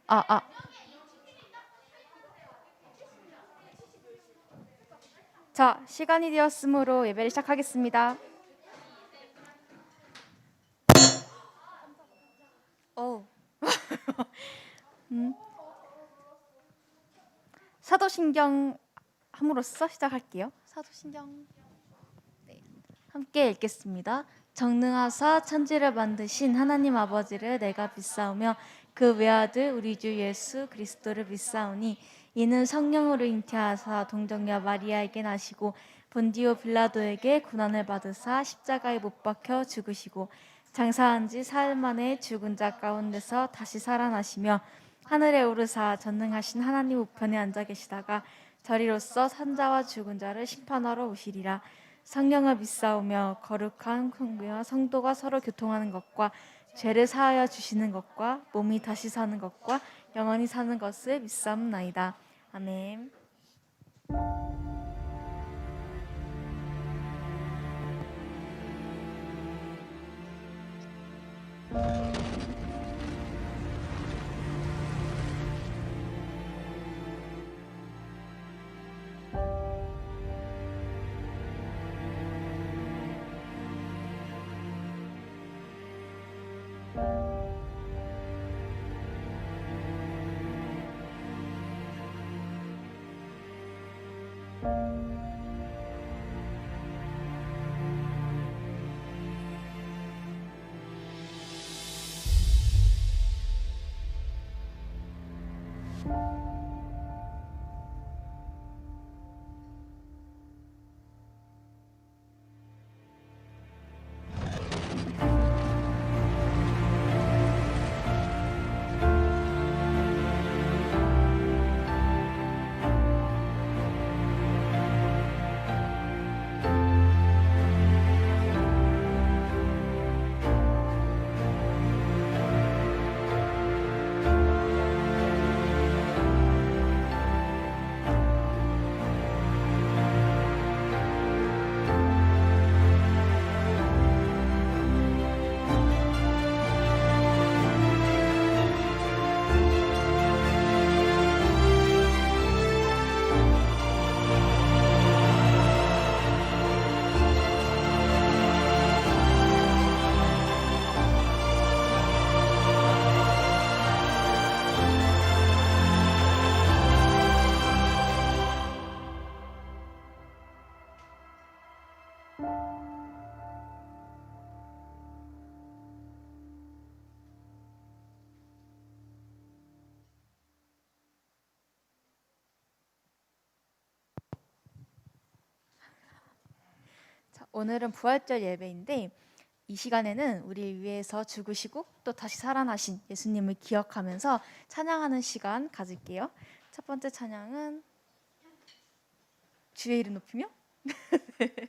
아. 자, 시간이 되었으므로 예배를 시작하겠습니다. 사도신경 함으로써 시작할게요. 사도신경 함께 읽겠습니다. 정능하사 천지를 만드신 하나님 아버지를 내가 믿사오며 그 외아들 우리 주 예수 그리스도를 믿사오니 이는 성령으로 잉태하사 동정녀 마리아에게 나시고 본디오 빌라도에게 고난을 받으사 십자가에 못 박혀 죽으시고 장사한 지 사흘 만에 죽은 자 가운데서 다시 살아나시며 하늘에 오르사 전능하신 하나님 우편에 앉아 계시다가 저리로서 산자와 죽은 자를 심판하러 오시리라. 성령을 믿사오며 거룩한 공교와 성도가 서로 교통하는 것과 죄를 사하여 주시는 것과 몸이 다시 사는 것과 영원히 사는 것을 믿사옵나이다. 아멘. 오늘은 부활절 예배인데 이 시간에는 우리 위해서 죽으시고 또 다시 살아나신 예수님을 기억하면서 찬양하는 시간 가질게요. 첫 번째 찬양은 주의 이름 높이며 주를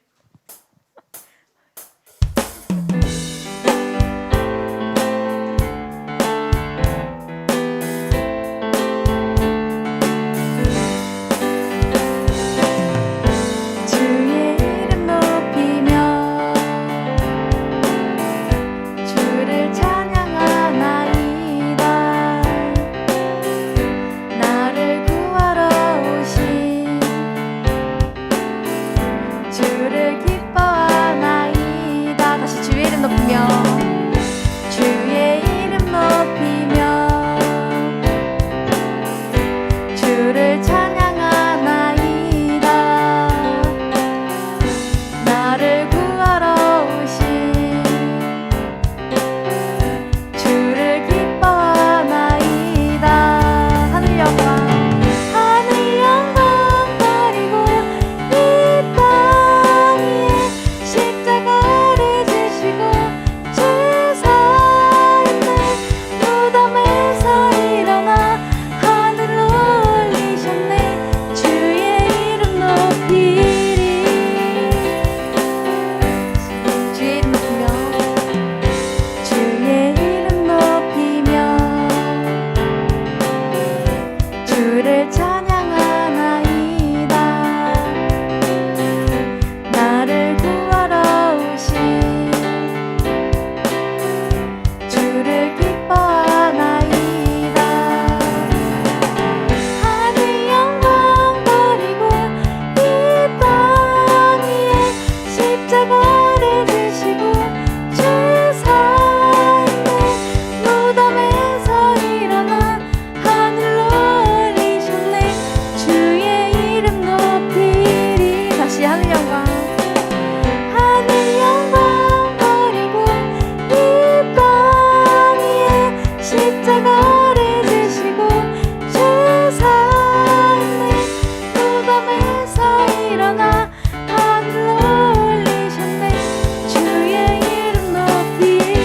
다시 하늘 영광. 하늘 영광 버리고 이 땅 위에 십자가를 지시고 죄사함을 무덤에서 일어나 하늘로 올리셨네. 주의 이름 높이리.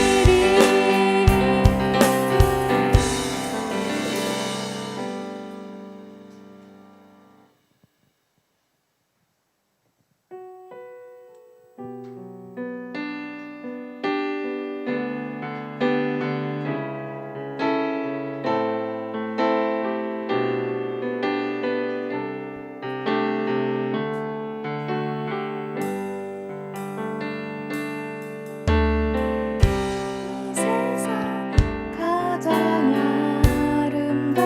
이 세상 가장 아름다운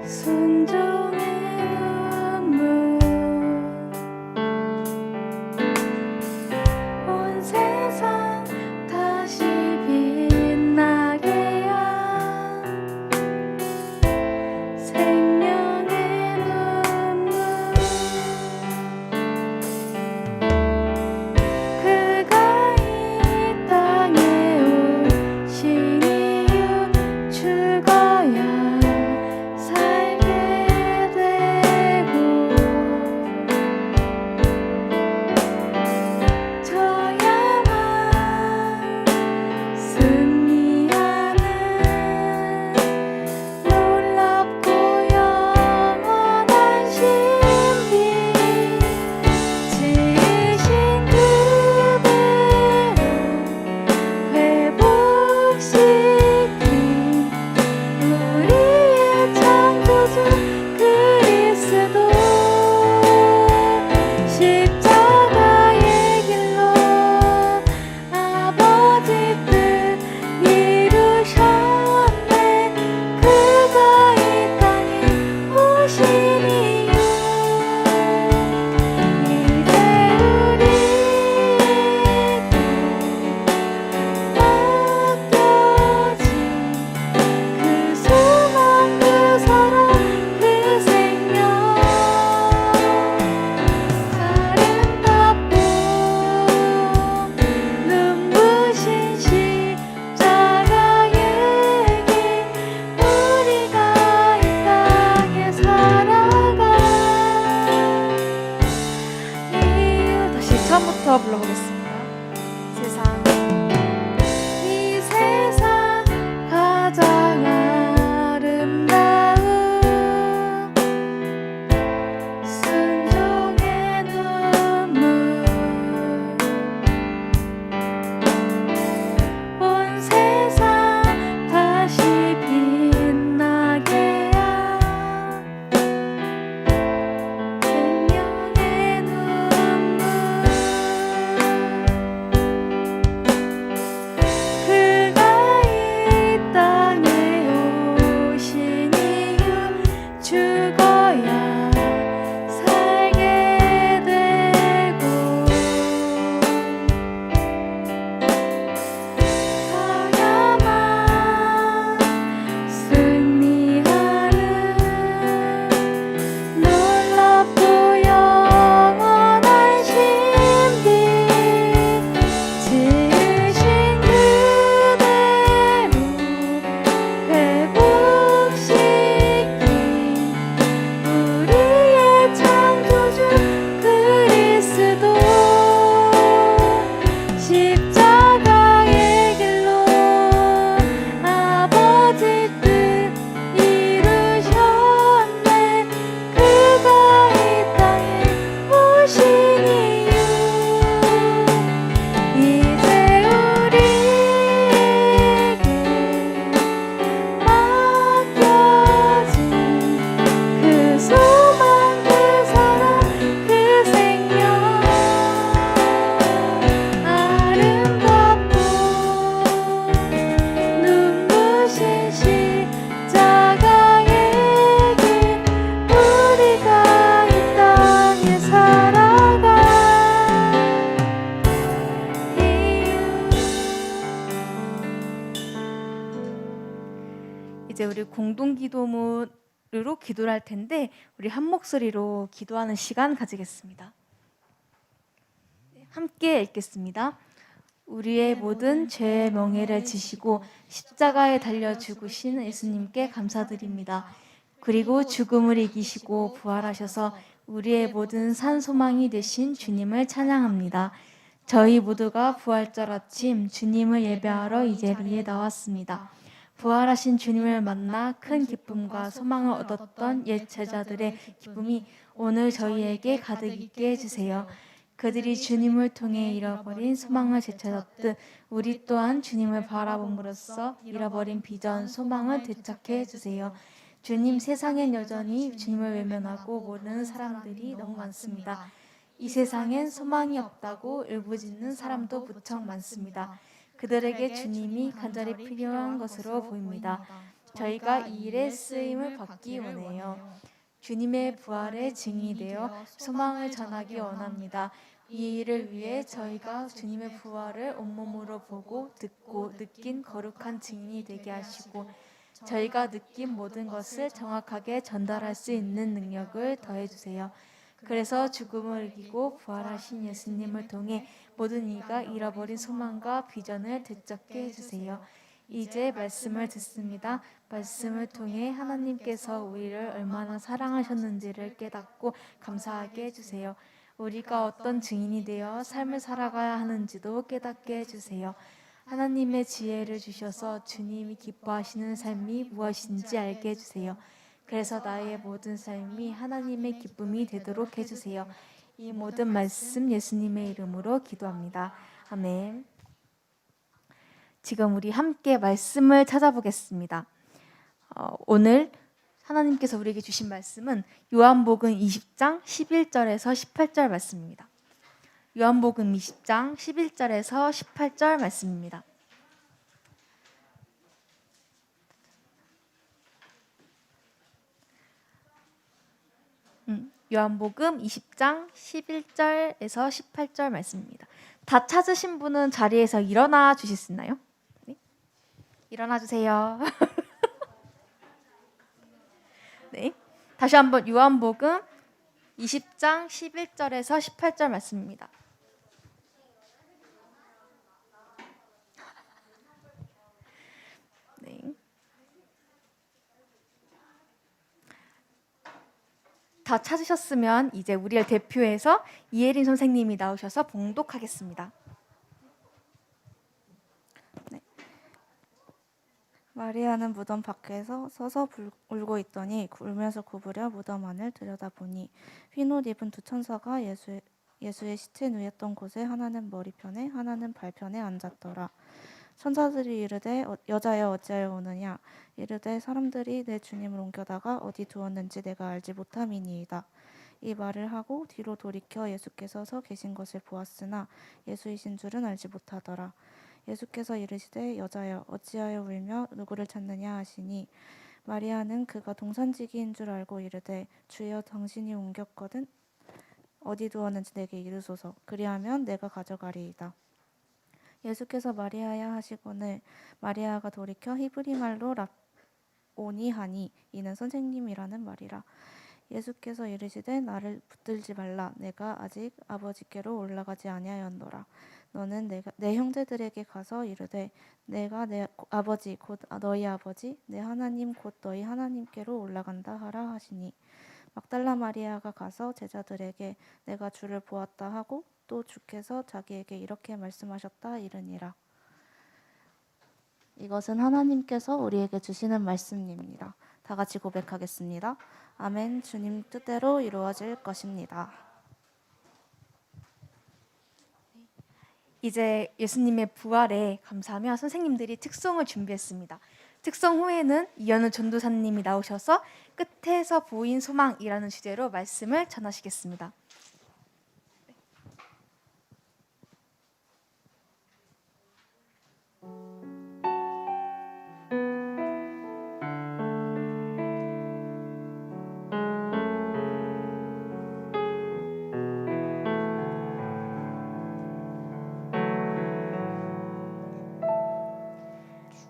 순종의 눈물, 온 세상 다시 빛나게 한 생명의 눈물. 그가 이 땅에 오신 이유 죽어야 살게 되고 저야만 승리하는 놀랍고 영원한 신비 지으신 그대로 회복시킨 우리의 창조주 그리스도 십자가의 길로 아버지 뜻 이루셨네. 그가 이 땅에 오신 이유 이제 우리에게 맡겨진 그 소망 그 사랑 그 생명 아름답고 눈부신 십자가의 길 우리가 이 땅에 살아가 이유. 다시 처음부터 불러보겠습니다. 세상 이 세상 가장 아름다운 순종의 눈물, 온 세상 다시 빛나게 한 생명의 눈물. 그가 이 땅에 오신 이유 죽어야 살게 되고 저야만 승리하는 놀랍고 영원한 신비 지으신 그대로 회복시킨 우리의 창조주 그리스도 십자가의 길로 아버지 뜻 이루셨네. 그가 이 땅에 오신 이유 이제 우리에게 맡겨진 그 소망 그 사랑 그 생명 아름답고 눈부신 십자가의 길 우리가 이 땅에 살아가 이유. 이제 우리 공동기도문 기도를 할 텐데 우리 한 목소리로 기도하는 시간 가지겠습니다. 함께 읽겠습니다. 우리의 모든 죄의 멍에를 지시고 십자가에 달려 죽으신 예수님께 감사드립니다. 그리고 죽음을 이기시고 부활하셔서 우리의 모든 산 소망이 되신 주님을 찬양합니다. 저희 모두가 부활절 아침 주님을 예배하러 이 자리에 나왔습니다. 부활하신 주님을 만나 큰 기쁨과 소망을 얻었던 옛 제자들의 기쁨이 오늘 저희에게 가득 있게 해주세요. 그들이 주님을 통해 잃어버린 소망을 되찾았듯 우리 또한 주님을 바라봄으로써 잃어버린 비전, 소망을 되찾게 해주세요. 주님, 세상엔 여전히 주님을 외면하고 모르는 사람들이 너무 많습니다. 이 세상엔 소망이 없다고 울부짖는 사람도 무척 많습니다. 그들에게 주님이 간절히 필요한 것으로 보입니다. 저희가 이 일에 쓰임을 받기 원해요. 주님의 부활의 증인이 되어 소망을 전하기 원합니다. 이 일을 위해 저희가 주님의 부활을 온몸으로 보고 듣고 느낀 거룩한 증인이 되게 하시고 저희가 느낀 모든 것을 정확하게 전달할 수 있는 능력을 더해주세요. 그래서 죽음을 이기고 부활하신 예수님을 통해 모든 이가 잃어버린 소망과 비전을 되찾게 해주세요. 이제 말씀을 듣습니다. 말씀을 통해 하나님께서 우리를 얼마나 사랑하셨는지를 깨닫고 감사하게 해주세요. 우리가 어떤 증인이 되어 삶을 살아가야 하는지도 깨닫게 해주세요. 하나님의 지혜를 주셔서 주님이 기뻐하시는 삶이 무엇인지 알게 해주세요. 그래서 나의 모든 삶이 하나님의 기쁨이 되도록 해주세요. 이 모든 말씀 예수님의 이름으로 기도합니다. 아멘. 지금 우리 함께 말씀을 찾아보겠습니다. 오늘 하나님께서 우리에게 주신 말씀은 요한복음 20장 11절에서 18절 말씀입니다. 요한복음 20장 11절에서 18절 말씀입니다. 요한복음 20장 11절에서 18절 말씀입니다. 다 찾으신 분은 자리에서 일어나 주실 수 있나요? 네? 일어나 주세요. 네. 다시 한번 요한복음 20장 11절에서 18절 말씀입니다. 네. 다 찾으셨으면 이제 우리를 대표해서 이혜린 선생님이 나오셔서 봉독하겠습니다. 네. 마리아는 무덤 밖에서 서서 울고 있더니 울면서 구부려 무덤 안을 들여다보니 흰 옷 입은 두 천사가 예수의 시체 누였던 곳에 하나는 머리편에 하나는 발편에 앉았더라. 천사들이 이르되 여자여 어찌하여 우느냐 이르되 사람들이 내 주님을 옮겨다가 어디 두었는지 내가 알지 못함이니이다. 이 말을 하고 뒤로 돌이켜 예수께서 서 계신 것을 보았으나 예수이신 줄은 알지 못하더라. 예수께서 이르시되 여자여 어찌하여 울며 누구를 찾느냐 하시니 마리아는 그가 동산지기인 줄 알고 이르되 주여 당신이 옮겼거든 어디 두었는지 내게 이르소서 그리하면 내가 가져가리이다. 예수께서 마리아야 하시거늘 마리아가 돌이켜 히브리 말로 랍오니 하니 이는 선생님이라는 말이라. 예수께서 이르시되 나를 붙들지 말라 내가 아직 아버지께로 올라가지 아니하였노라. 너는 내 형제들에게 가서 이르되 내가 내 아버지 곧 너희 아버지 내 하나님 곧 너희 하나님께로 올라간다 하라 하시니 막달라 마리아가 가서 제자들에게 내가 주를 보았다 하고 또 주께서 자기에게 이렇게 말씀하셨다 이르니라. 이것은 하나님께서 우리에게 주시는 말씀입니다. 다 같이 고백하겠습니다. 아멘. 주님 뜻대로 이루어질 것입니다. 이제 예수님의 부활에 감사하며 선생님들이 특송을 준비했습니다. 특송 후에는 이현우 전도사님이 나오셔서 끝에서 보인 소망이라는 주제로 말씀을 전하시겠습니다.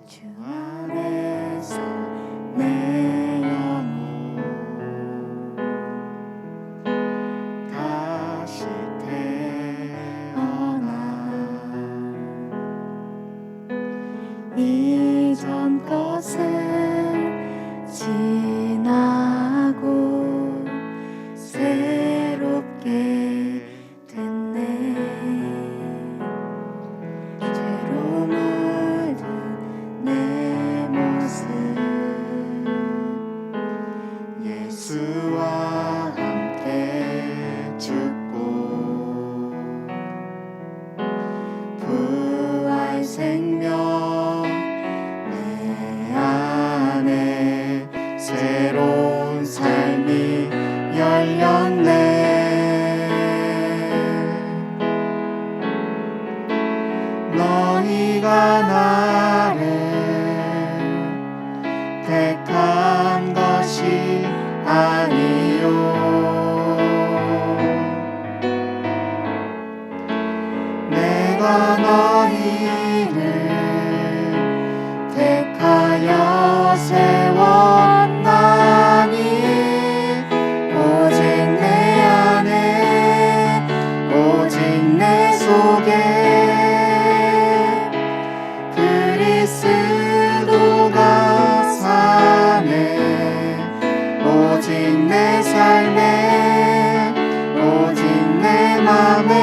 주 안에서 내 영혼 예수와 함께 죽고 부활 생명 내 안에 새로운 삶이 열렸네. 너희가 나를 택한 것이 아니요 내가 너희를 택하여 세웠나니 오직 내 안에 오직 내 속에 그리스도가 사네. 오직 내 삶에 오직 내 맘에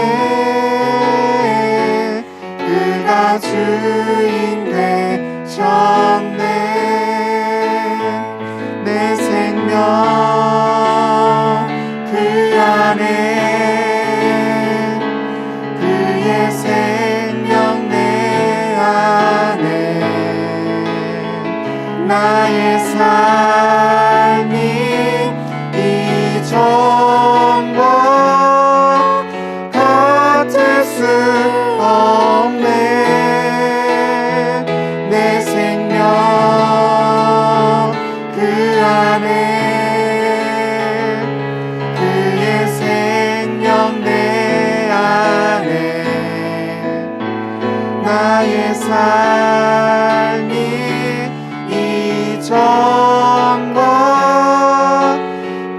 그가 주인 되셨네. 내 생명 그 안에 그의 생명 내 안에 나의 삶이 이전과 같을 수 없네. 내 생명 그 안에 그의 생명 내 안에 나의 삶이 이전과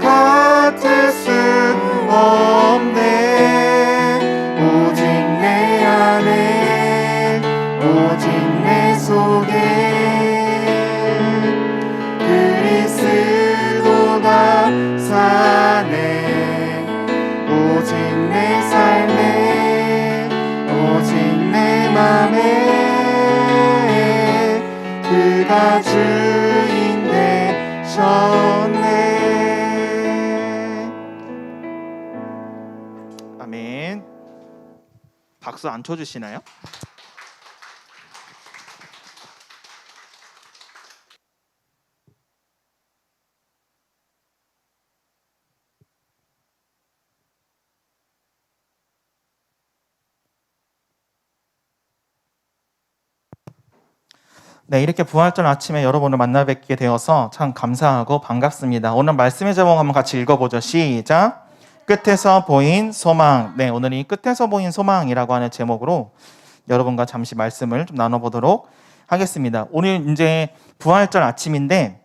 같을 수 없네. 오직 내 안에 오직 내 속에 그리스도가 사네. 오직 내 삶에 오직 내 맘에 그가 주인 되셨네. 아멘. 박수 안 쳐주시나요? 네, 이렇게 부활절 아침에 여러분을 만나 뵙게 되어서 참 감사하고 반갑습니다. 오늘 말씀의 제목 한번 같이 읽어보죠. 시작. 끝에서 보인 소망. 네, 오늘 이 끝에서 보인 소망이라고 하는 제목으로 여러분과 잠시 말씀을 좀 나눠보도록 하겠습니다. 오늘 이제 부활절 아침인데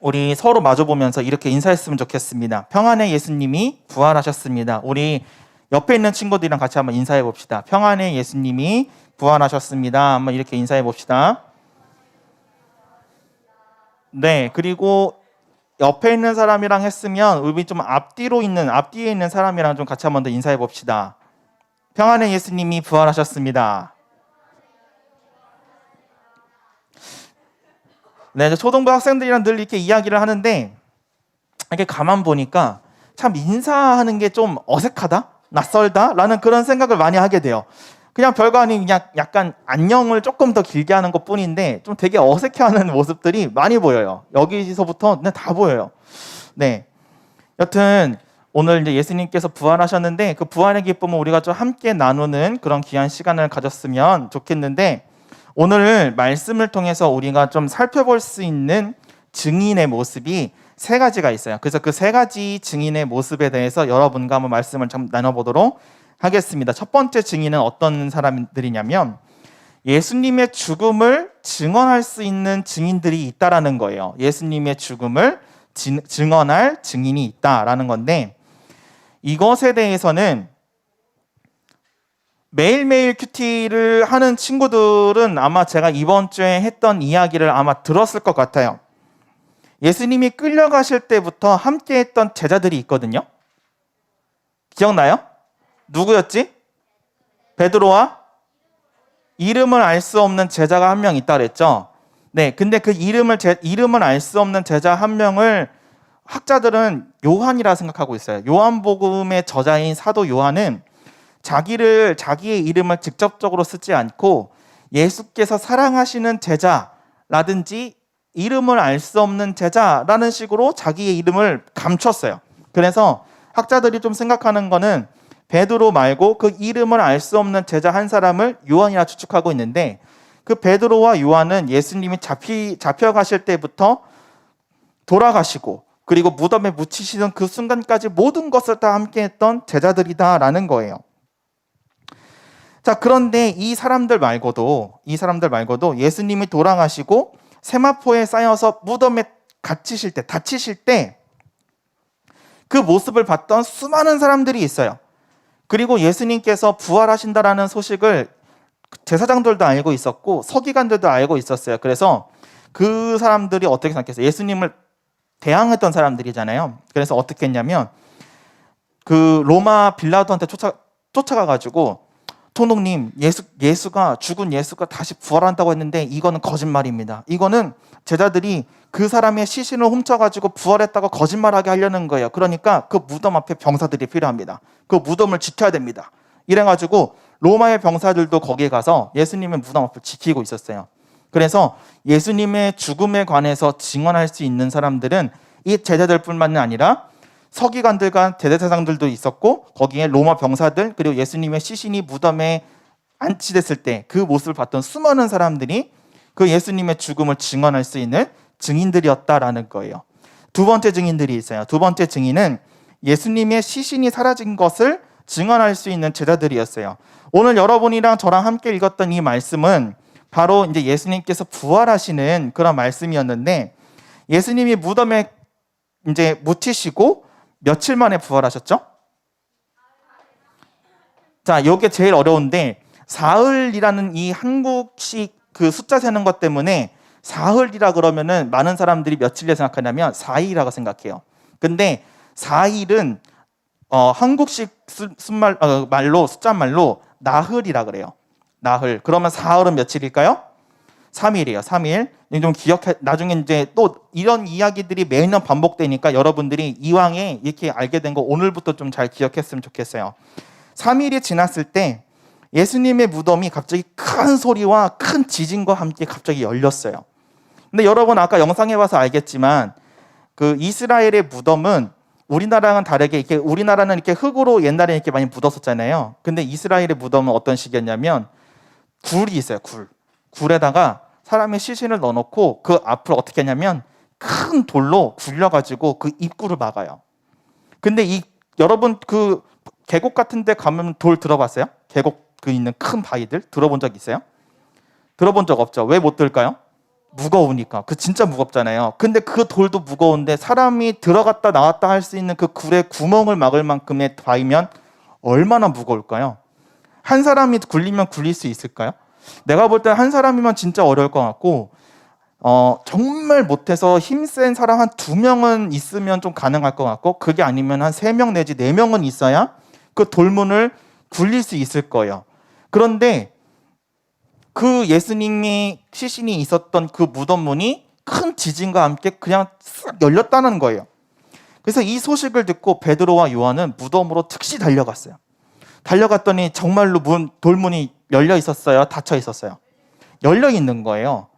우리 서로 마주보면서 이렇게 인사했으면 좋겠습니다. 평안의 예수님이 부활하셨습니다. 우리 옆에 있는 친구들이랑 같이 한번 인사해 봅시다. 평안의 예수님이 부활하셨습니다. 한번 이렇게 인사해 봅시다. 네, 그리고 옆에 있는 사람이랑 했으면 우리 좀 앞뒤에 있는 사람이랑 좀 같이 한번 더 인사해 봅시다. 평안의 예수님이 부활하셨습니다. 네, 초등부 학생들이랑 늘 이렇게 이야기를 하는데 이렇게 가만 보니까 참 인사하는 게 좀 어색하다, 낯설다라는 그런 생각을 많이 하게 돼요. 그냥 별거 아닌 그냥 약간 안녕을 조금 더 길게 하는 것뿐인데 좀 되게 어색해하는 모습들이 많이 보여요. 여기서부터 그냥 다 보여요. 네, 여튼 오늘 이제 예수님께서 부활하셨는데 그 부활의 기쁨을 우리가 좀 함께 나누는 그런 귀한 시간을 가졌으면 좋겠는데 오늘 말씀을 통해서 우리가 좀 살펴볼 수 있는 증인의 모습이 세 가지가 있어요. 그래서 그 세 가지 증인의 모습에 대해서 여러분과 한번 말씀을 좀 나눠보도록 하겠습니다. 첫 번째 증인은 어떤 사람들이냐면 예수님의 죽음을 증언할 수 있는 증인들이 있다라는 거예요. 예수님의 죽음을 증언할 증인이 있다라는 건데 이것에 대해서는 매일매일 큐티를 하는 친구들은 아마 제가 이번 주에 했던 이야기를 아마 들었을 것 같아요. 예수님이 끌려가실 때부터 함께 했던 제자들이 있거든요. 기억나요? 누구였지? 베드로와 이름을 알 수 없는 제자가 한 명 있다 그랬죠. 네, 근데 그 이름을 알 수 없는 제자 한 명을 학자들은 요한이라 생각하고 있어요. 요한복음의 저자인 사도 요한은 자기의 이름을 직접적으로 쓰지 않고 예수께서 사랑하시는 제자라든지 이름을 알 수 없는 제자라는 식으로 자기의 이름을 감췄어요. 그래서 학자들이 좀 생각하는 거는 베드로 말고 그 이름을 알 수 없는 제자 한 사람을 요한이라 추측하고 있는데, 그 베드로와 요한은 예수님이 잡혀가실 때부터 돌아가시고 그리고 무덤에 묻히시는 그 순간까지 모든 것을 다 함께 했던 제자들이다라는 거예요. 자, 그런데 이 사람들 말고도 예수님이 돌아가시고 세마포에 쌓여서 무덤에 다치실 때 그 모습을 봤던 수많은 사람들이 있어요. 그리고 예수님께서 부활하신다라는 소식을 제사장들도 알고 있었고 서기관들도 알고 있었어요. 그래서 그 사람들이 어떻게 생각했어요? 예수님을 대항했던 사람들이잖아요. 그래서 어떻게 했냐면 그 로마 빌라도한테 쫓아가가지고, 총독님, 죽은 예수가 다시 부활한다고 했는데 이거는 거짓말입니다. 이거는 제자들이 그 사람의 시신을 훔쳐가지고 부활했다고 거짓말하게 하려는 거예요. 그러니까 그 무덤 앞에 병사들이 필요합니다. 그 무덤을 지켜야 됩니다. 이래가지고 로마의 병사들도 거기에 가서 예수님의 무덤 앞을 지키고 있었어요. 그래서 예수님의 죽음에 관해서 증언할 수 있는 사람들은 이 제자들뿐만 아니라 서기관들과 대제사장들도 있었고, 거기에 로마 병사들, 그리고 예수님의 시신이 무덤에 안치됐을 때 그 모습을 봤던 수많은 사람들이 그 예수님의 죽음을 증언할 수 있는 증인들이었다라는 거예요. 두 번째 증인들이 있어요. 두 번째 증인은 예수님의 시신이 사라진 것을 증언할 수 있는 제자들이었어요. 오늘 여러분이랑 저랑 함께 읽었던 이 말씀은 바로 이제 예수님께서 부활하시는 그런 말씀이었는데, 예수님이 무덤에 이제 묻히시고 며칠 만에 부활하셨죠? 자, 이게 제일 어려운데, 사흘이라는 이 한국식 그 숫자 세는 것 때문에 사흘이라 그러면은 많은 사람들이 며칠이라 생각하냐면 4일이라고 생각해요. 근데 4일은 한국식 숫자말로 나흘이라 그래요. 나흘. 그러면 사흘은 며칠일까요? 3일이에요. 3일. 좀 나중에 이제 또 이런 이야기들이 매년 반복되니까 여러분들이 이왕에 이렇게 알게 된 거 오늘부터 좀 잘 기억했으면 좋겠어요. 3일이 지났을 때 예수님의 무덤이 갑자기 큰 소리와 큰 지진과 함께 갑자기 열렸어요. 근데 여러분 아까 영상에 봐서 알겠지만 그 이스라엘의 무덤은 우리나라랑 다르게 우리나라는 이렇게 흙으로 옛날에 이렇게 많이 묻었었잖아요. 근데 이스라엘의 무덤은 어떤 식이었냐면 굴이 있어요. 굴에다가 사람의 시신을 넣어놓고 그 앞을 어떻게 하냐면 큰 돌로 굴려가지고 그 입구를 막아요. 근데 여러분 그 계곡 같은 데 가면 돌 들어봤어요? 계곡 있는 큰 바위들 들어본 적 있어요? 들어본 적 없죠? 왜 못 들까요? 무거우니까. 그 진짜 무겁잖아요. 근데 그 돌도 무거운데 사람이 들어갔다 나왔다 할 수 있는 그 굴에 구멍을 막을 만큼의 바위면 얼마나 무거울까요? 한 사람이 굴리면 굴릴 수 있을까요? 내가 볼 때 한 사람이면 진짜 어려울 것 같고, 정말 못해서 힘센 사람 한 2명은 있으면 좀 가능할 것 같고, 그게 아니면 한 3명 내지 4명은 있어야 그 돌문을 굴릴 수 있을 거예요. 그런데 그 예수님이 시신이 있었던 그 무덤문이 큰 지진과 함께 그냥 싹 열렸다는 거예요. 그래서 이 소식을 듣고 베드로와 요한은 무덤으로 즉시 달려갔어요. 달려갔더니 정말로 돌문이 열려 있었어요? 닫혀 있었어요? 열려 있는 거예요.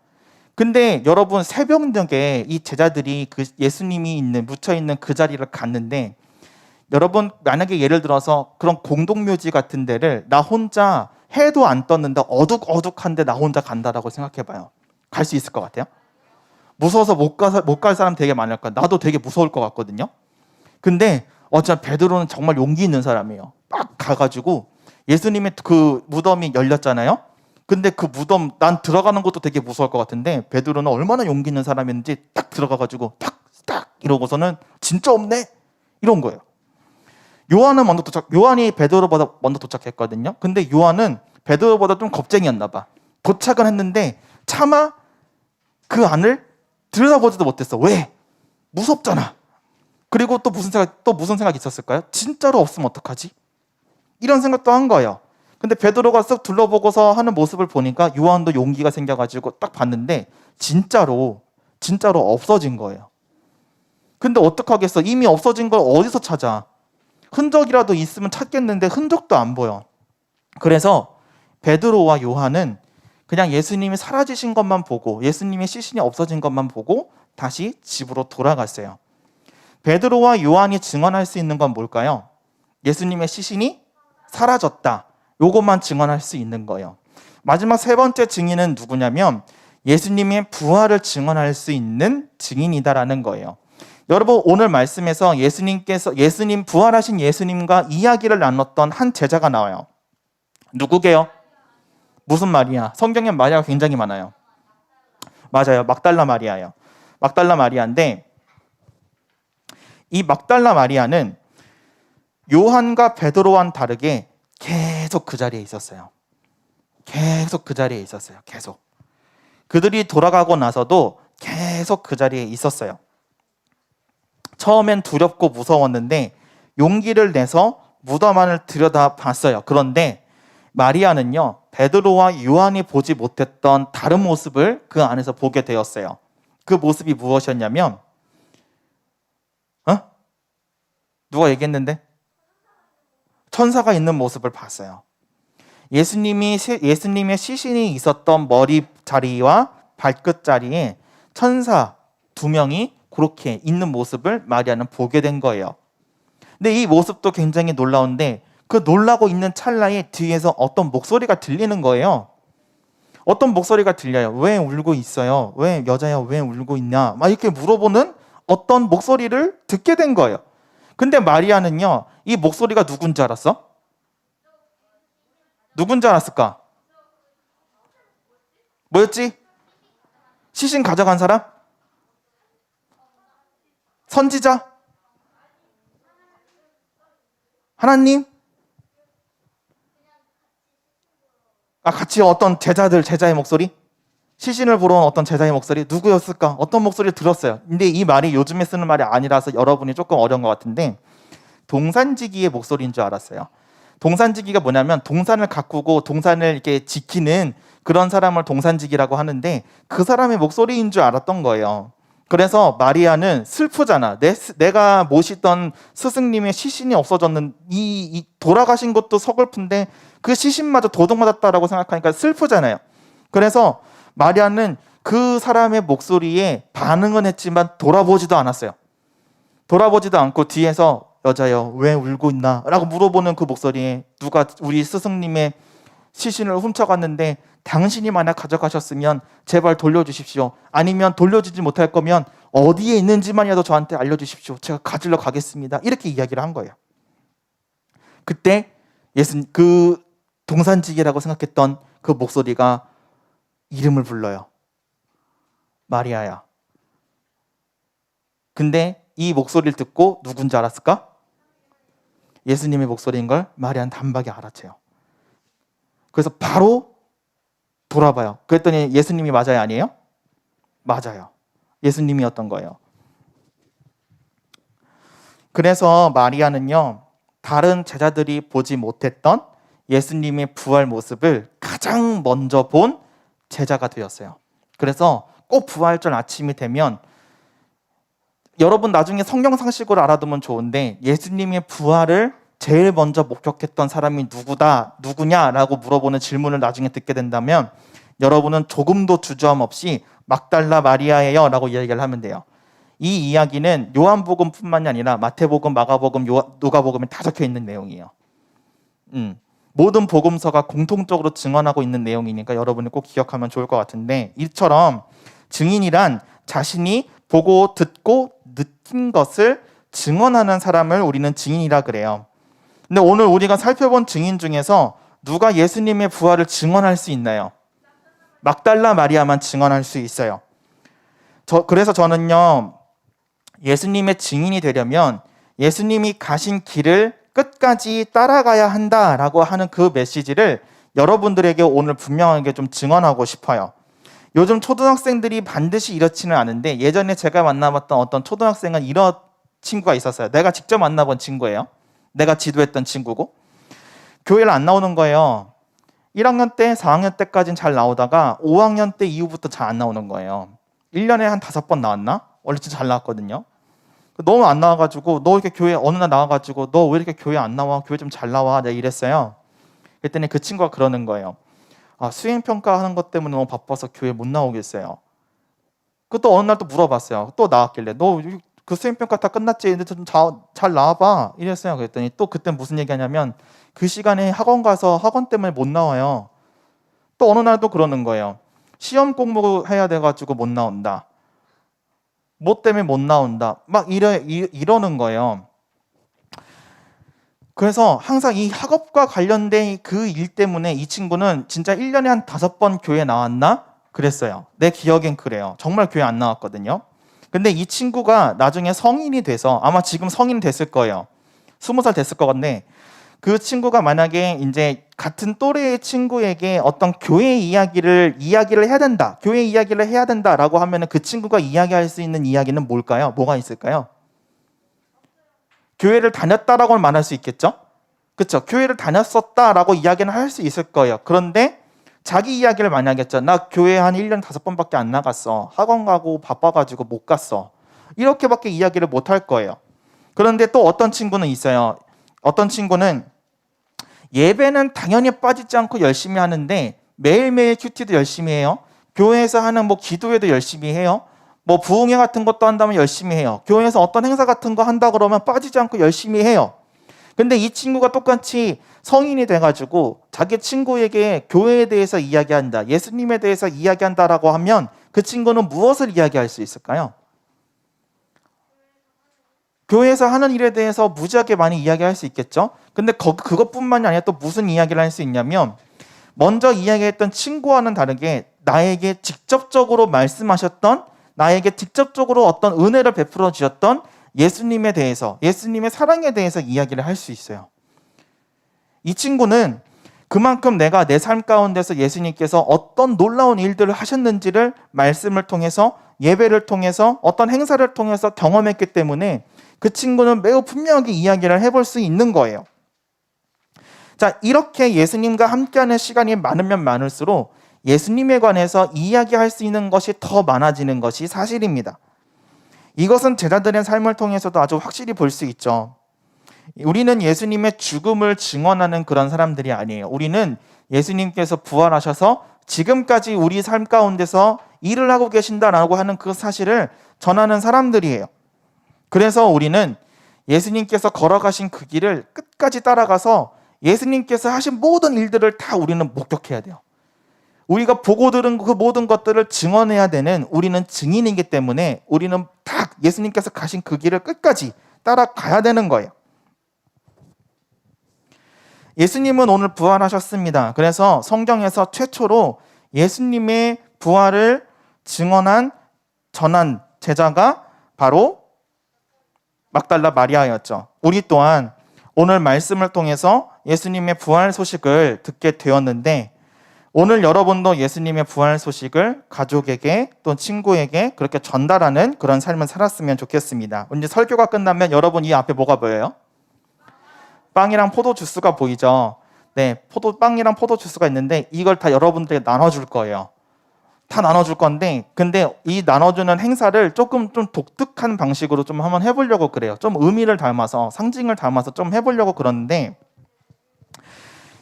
근데 여러분 새벽녘에 이 제자들이 그 예수님이 묻혀 있는 그 자리를 갔는데, 여러분 만약에 예를 들어서 그런 공동묘지 같은 데를 나 혼자 해도 안 떴는데 어둑어둑한데 나 혼자 간다라고 생각해봐요. 갈 수 있을 것 같아요? 무서워서 못 갈 사람 되게 많을 거야. 나도 되게 무서울 것 같거든요. 근데 어차피 베드로는 정말 용기 있는 사람이에요. 막 가가지고 예수님의 그 무덤이 열렸잖아요. 근데 그 무덤 난 들어가는 것도 되게 무서울 것 같은데 베드로는 얼마나 용기 있는 사람인지 딱 들어가가지고 딱 이러고서는 진짜 없네 이런 거예요. 요한이 베드로보다 먼저 도착했거든요. 근데 요한은 베드로보다 좀 겁쟁이였나 봐. 도착은 했는데 차마 그 안을 들여다보지도 못했어. 왜? 무섭잖아. 그리고 또 무슨 생각이 있었을까요? 진짜로 없으면 어떡하지? 이런 생각도 한 거예요. 근데 베드로가 쓱 둘러보고서 하는 모습을 보니까 요한도 용기가 생겨가지고 딱 봤는데 진짜로 없어진 거예요. 근데 어떡하겠어? 이미 없어진 걸 어디서 찾아? 흔적이라도 있으면 찾겠는데 흔적도 안 보여. 그래서 베드로와 요한은 그냥 예수님이 사라지신 것만 보고 예수님의 시신이 없어진 것만 보고 다시 집으로 돌아갔어요. 베드로와 요한이 증언할 수 있는 건 뭘까요? 예수님의 시신이 사라졌다. 요것만 증언할 수 있는 거예요. 마지막 세 번째 증인은 누구냐면 예수님의 부활을 증언할 수 있는 증인이다라는 거예요. 여러분 오늘 말씀에서 예수님 부활하신 예수님과 이야기를 나눴던 한 제자가 나와요. 누구게요? 무슨 마리아? 성경에 마리아가 굉장히 많아요. 맞아요. 막달라 마리아예요. 막달라 마리아인데 이 막달라 마리아는 요한과 베드로와는 다르게 계속 그 자리에 있었어요. 계속 그 자리에 있었어요. 계속. 그들이 돌아가고 나서도 계속 그 자리에 있었어요. 처음엔 두렵고 무서웠는데 용기를 내서 무덤 안을 들여다봤어요. 그런데 마리아는요, 베드로와 요한이 보지 못했던 다른 모습을 그 안에서 보게 되었어요. 그 모습이 무엇이었냐면, 누가 얘기했는데? 천사가 있는 모습을 봤어요. 예수님의 시신이 있었던 머리 자리와 발끝 자리에 천사 2명이 그렇게 있는 모습을 마리아는 보게 된 거예요. 근데 이 모습도 굉장히 놀라운데 그 놀라고 있는 찰나에 뒤에서 어떤 목소리가 들리는 거예요. 어떤 목소리가 들려요. 왜 울고 있어요? 왜 여자야 왜 울고 있냐? 막 이렇게 물어보는 어떤 목소리를 듣게 된 거예요. 근데 마리아는요, 이 목소리가 누군지 알았어? 누군지 알았을까? 뭐였지? 시신 가져간 사람? 선지자? 하나님? 같이 어떤 제자의 목소리? 시신을 보러 온 어떤 제자의 목소리? 누구였을까? 어떤 목소리를 들었어요. 근데 이 말이 요즘에 쓰는 말이 아니라서 여러분이 조금 어려운 것 같은데 동산지기의 목소리인 줄 알았어요. 동산지기가 뭐냐면 동산을 가꾸고 동산을 이렇게 지키는 그런 사람을 동산지기라고 하는데 그 사람의 목소리인 줄 알았던 거예요. 그래서 마리아는 슬프잖아. 내가 모시던 스승님의 시신이 없어졌는 이 돌아가신 것도 서글픈데 그 시신마저 도둑맞았다라고 생각하니까 슬프잖아요. 그래서 마리아는 그 사람의 목소리에 반응은 했지만 돌아보지도 않았어요. 돌아보지도 않고 뒤에서 여자여 왜 울고 있나? 라고 물어보는 그 목소리에 누가 우리 스승님의 시신을 훔쳐갔는데 당신이 만약 가져가셨으면 제발 돌려주십시오. 아니면 돌려주지 못할 거면 어디에 있는지만이라도 저한테 알려주십시오. 제가 가지러 가겠습니다. 이렇게 이야기를 한 거예요. 그때 그 동산지기라고 생각했던 그 목소리가 이름을 불러요. 마리아야. 근데 이 목소리를 듣고 누군지 알았을까? 예수님의 목소리인 걸 마리아는 단박에 알아채요. 그래서 바로 돌아봐요. 그랬더니 예수님이 맞아요, 아니에요? 맞아요. 예수님이었던 거예요. 그래서 마리아는요, 다른 제자들이 보지 못했던 예수님의 부활 모습을 가장 먼저 본 제자가 되었어요. 그래서 꼭 부활절 아침이 되면 여러분 나중에 성경 상식으로 알아두면 좋은데 예수님의 부활을 제일 먼저 목격했던 사람이 누구냐라고 물어보는 질문을 나중에 듣게 된다면 여러분은 조금도 주저함 없이 막달라 마리아예요 라고 이야기를 하면 돼요. 이 이야기는 요한복음뿐만이 아니라 마태복음, 마가복음, 누가복음에 다 적혀 있는 내용이에요. 모든 복음서가 공통적으로 증언하고 있는 내용이니까 여러분이 꼭 기억하면 좋을 것 같은데 이처럼 증인이란 자신이 보고 듣고 느낀 것을 증언하는 사람을 우리는 증인이라 그래요. 근데 오늘 우리가 살펴본 증인 중에서 누가 예수님의 부활을 증언할 수 있나요? 막달라 마리아만 증언할 수 있어요. 그래서 저는요, 예수님의 증인이 되려면 예수님이 가신 길을 끝까지 따라가야 한다라고 하는 그 메시지를 여러분들에게 오늘 분명하게 좀 증언하고 싶어요. 요즘 초등학생들이 반드시 이렇지는 않은데 예전에 제가 만나봤던 어떤 초등학생은 이런 친구가 있었어요. 내가 직접 만나본 친구예요. 내가 지도했던 친구고 교회를 안 나오는 거예요. 1학년 때, 4학년 때까지는 잘 나오다가 5학년 때 이후부터 잘 안 나오는 거예요. 1년에 한 5번 나왔나? 원래 진짜 잘 나왔거든요. 너무 안 나와가지고 너 이렇게 교회 어느 날 나와가지고 너 왜 이렇게 교회 안 나와? 교회 좀 잘 나와. 내가 이랬어요. 그랬더니 그 친구가 그러는 거예요. 수행평가 하는 것 때문에 너무 바빠서 교회 못 나오겠어요. 또 어느 날 또 물어봤어요. 또 나왔길래 너 그 수행평가 다 끝났지? 근데 좀 잘 나와봐. 이랬어요. 그랬더니 또 그때 무슨 얘기하냐면 그 시간에 학원 가서 학원 때문에 못 나와요. 또 어느 날 또 그러는 거예요. 시험 공부해야 돼가지고 못 나온다. 뭐 때문에 못 나온다. 막 이러는 거예요. 그래서 항상 이 학업과 관련된 그 일 때문에 이 친구는 진짜 1년에 한 5번 교회 나왔나? 그랬어요. 내 기억엔 그래요. 정말 교회 안 나왔거든요. 근데 이 친구가 나중에 성인이 돼서 아마 지금 성인 됐을 거예요. 20살 됐을 것 같네. 그 친구가 만약에 이제 같은 또래의 친구에게 어떤 교회 이야기를 해야 된다. 교회 이야기를 해야 된다라고 하면은 그 친구가 이야기할 수 있는 이야기는 뭘까요? 뭐가 있을까요? 교회를 다녔다라고 말할 수 있겠죠? 그렇죠? 교회를 다녔었다라고 이야기는 할 수 있을 거예요. 그런데 자기 이야기를 많이 하겠죠. 나 교회 한 1년에 5번밖에 안 나갔어. 학원 가고 바빠가지고 못 갔어. 이렇게밖에 이야기를 못 할 거예요. 그런데 또 어떤 친구는 있어요. 어떤 친구는 예배는 당연히 빠지지 않고 열심히 하는데 매일매일 큐티도 열심히 해요. 교회에서 하는 기도회도 열심히 해요. 부흥회 같은 것도 한다면 열심히 해요. 교회에서 어떤 행사 같은 거 한다 그러면 빠지지 않고 열심히 해요. 근데 이 친구가 똑같이 성인이 돼가지고 자기 친구에게 교회에 대해서 이야기한다, 예수님에 대해서 이야기한다라고 하면 그 친구는 무엇을 이야기할 수 있을까요? 교회에서 하는 일에 대해서 무지하게 많이 이야기할 수 있겠죠. 근데 그것뿐만이 아니라 또 무슨 이야기를 할 수 있냐면 먼저 이야기했던 친구와는 다르게 나에게 직접적으로 말씀하셨던, 나에게 직접적으로 어떤 은혜를 베풀어 주셨던 예수님에 대해서, 예수님의 사랑에 대해서 이야기를 할 수 있어요. 이 친구는 그만큼 내가 내 삶 가운데서 예수님께서 어떤 놀라운 일들을 하셨는지를 말씀을 통해서, 예배를 통해서, 어떤 행사를 통해서 경험했기 때문에 그 친구는 매우 분명하게 이야기를 해볼 수 있는 거예요. 자, 이렇게 예수님과 함께하는 시간이 많으면 많을수록 예수님에 관해서 이야기할 수 있는 것이 더 많아지는 것이 사실입니다. 이것은 제자들의 삶을 통해서도 아주 확실히 볼 수 있죠. 우리는 예수님의 죽음을 증언하는 그런 사람들이 아니에요. 우리는 예수님께서 부활하셔서 지금까지 우리 삶 가운데서 일을 하고 계신다라고 하는 그 사실을 전하는 사람들이에요. 그래서 우리는 예수님께서 걸어가신 그 길을 끝까지 따라가서 예수님께서 하신 모든 일들을 다 우리는 목격해야 돼요. 우리가 보고 들은 그 모든 것들을 증언해야 되는 우리는 증인이기 때문에 우리는 다 예수님께서 가신 그 길을 끝까지 따라가야 되는 거예요. 예수님은 오늘 부활하셨습니다. 그래서 성경에서 최초로 예수님의 부활을 증언한, 전한 제자가 바로 막달라 마리아였죠. 우리 또한 오늘 말씀을 통해서 예수님의 부활 소식을 듣게 되었는데 오늘 여러분도 예수님의 부활 소식을 가족에게 또 친구에게 그렇게 전달하는 그런 삶을 살았으면 좋겠습니다. 이제 설교가 끝나면 여러분 이 앞에 뭐가 보여요? 빵이랑 포도 주스가 보이죠? 네, 빵이랑 포도 주스가 있는데 이걸 다 여러분들에게 나눠줄 거예요. 다 나눠줄 건데 근데 이 나눠주는 행사를 조금 좀 독특한 방식으로 좀 한번 해보려고 그래요. 좀 의미를 담아서, 상징을 담아서 좀 해보려고 그러는데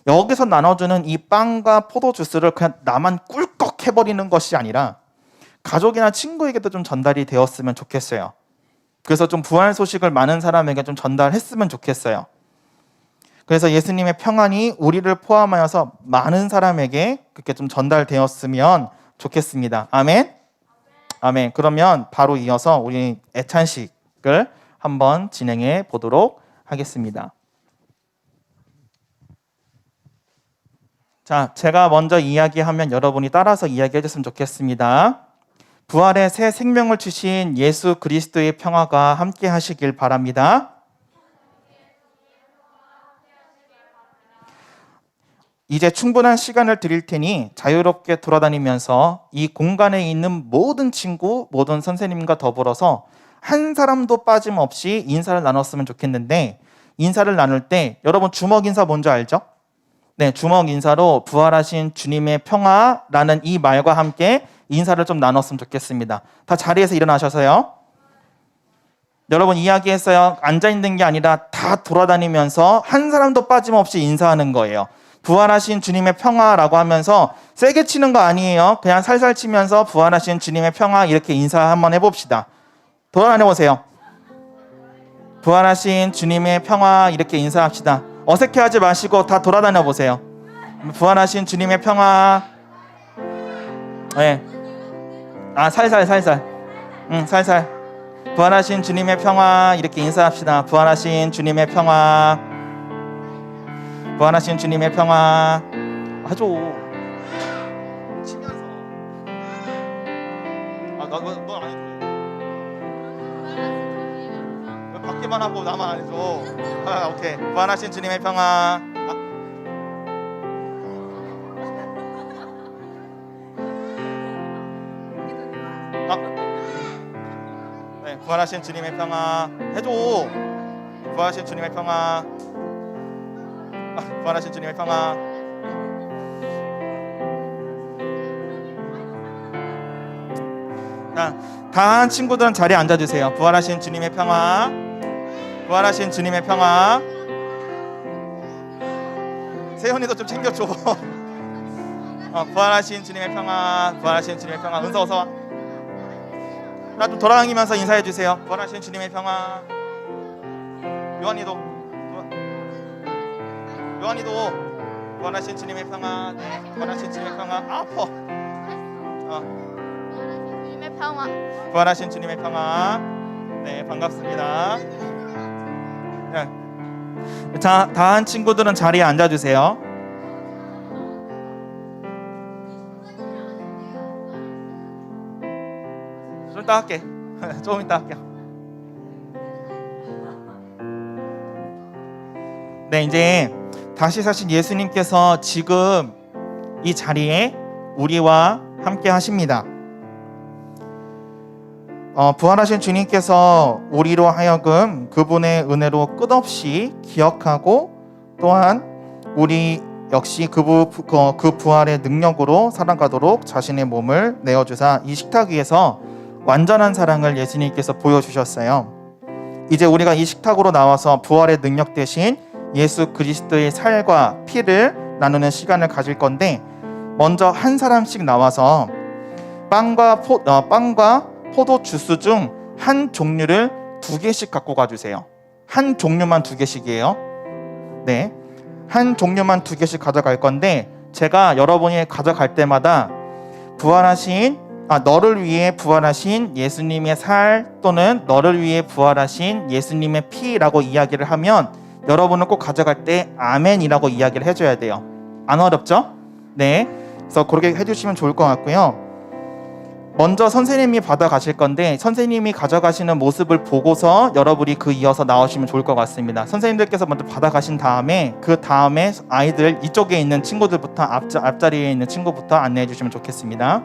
여기서 나눠주는 이 빵과 포도 주스를 그냥 나만 꿀꺽 해버리는 것이 아니라 가족이나 친구에게도 좀 전달이 되었으면 좋겠어요. 그래서 좀 부활 소식을 많은 사람에게 좀 전달했으면 좋겠어요. 그래서 예수님의 평안이 우리를 포함하여서 많은 사람에게 그렇게 좀 전달되었으면 좋겠습니다. 아멘? 아멘. 그러면 바로 이어서 우리 애찬식을 한번 진행해 보도록 하겠습니다. 자, 제가 먼저 이야기하면 여러분이 따라서 이야기해 줬으면 좋겠습니다. 부활의 새 생명을 주신 예수 그리스도의 평화가 함께 하시길 바랍니다. 이제 충분한 시간을 드릴 테니 자유롭게 돌아다니면서 이 공간에 있는 모든 친구, 모든 선생님과 더불어서 한 사람도 빠짐없이 인사를 나눴으면 좋겠는데 인사를 나눌 때 여러분 주먹 인사 뭔지 알죠? 네, 주먹 인사로 부활하신 주님의 평화라는 이 말과 함께 인사를 좀 나눴으면 좋겠습니다. 다 자리에서 일어나셔서요. 여러분 이야기했어요. 앉아 있는 게 아니라 다 돌아다니면서 한 사람도 빠짐없이 인사하는 거예요. 부활하신 주님의 평화라고 하면서 세게 치는 거 아니에요. 그냥 살살 치면서 부활하신 주님의 평화 이렇게 인사 한번 해봅시다. 돌아다녀 보세요. 부활하신 주님의 평화 이렇게 인사합시다. 어색해하지 마시고 다 돌아다녀 보세요. 부활하신 주님의 평화. 네. 살살. 살살. 부활하신 주님의 평화 이렇게 인사합시다. 부활하신 주님의 평화. 부활하신 주님의 평화. 하죠. 치면서. 넌 안 해줘. 왜 밖에만 하고 나만 안 해줘? 오케이. 부활하신 주님의 평화. 네, 부활하신 주님의 평화 해줘. 부활하신 주님의 평화. 부활하신 주님의 평화. 자, 다한 친구들은 자리에 앉아주세요. 부활하신 주님의 평화. 부활하신 주님의 평화. 세연이도 좀 챙겨줘. 부활하신 주님의 평화. 부활하신 주님의 평화. 은서 어서 와. 나 좀 돌아다니면서 인사해 주세요. 부활하신 주님의 평화. 요한이도 부활하신 주님의 평화. 네, 부활하신 주님의 평화. 아파. 주님의 평화. 부활하신 주님의 평화. 네, 반갑습니다. 네. 자, 다한 친구들은 자리에 앉아주세요. 좀 이따 할게. 좀 이따 할게요. 네, 이제 다시 사신 예수님께서 지금 이 자리에 우리와 함께 하십니다. 부활하신 주님께서 우리로 하여금 그분의 은혜로 끝없이 기억하고 또한 우리 역시 그 부활의 능력으로 살아가도록 자신의 몸을 내어주사 이 식탁 위에서 완전한 사랑을 예수님께서 보여주셨어요. 이제 우리가 이 식탁으로 나와서 부활의 능력 대신 예수 그리스도의 살과 피를 나누는 시간을 가질 건데, 먼저 한 사람씩 나와서 빵과 포도 주스 중 한 종류를 2개씩 갖고 가주세요. 한 종류만 2개씩이에요. 네, 한 종류만 2개씩 가져갈 건데, 제가 여러분이 가져갈 때마다 너를 위해 부활하신 예수님의 살 또는 너를 위해 부활하신 예수님의 피라고 이야기를 하면 여러분은 꼭 가져갈 때 아멘이라고 이야기를 해줘야 돼요. 안 어렵죠? 네, 그래서 그렇게 해주시면 좋을 것 같고요. 먼저 선생님이 받아가실 건데 선생님이 가져가시는 모습을 보고서 여러분이 이어서 나오시면 좋을 것 같습니다. 선생님들께서 먼저 받아가신 다음에 그 다음에 아이들 이쪽에 있는 친구들부터 앞자리에 있는 친구부터 안내해 주시면 좋겠습니다.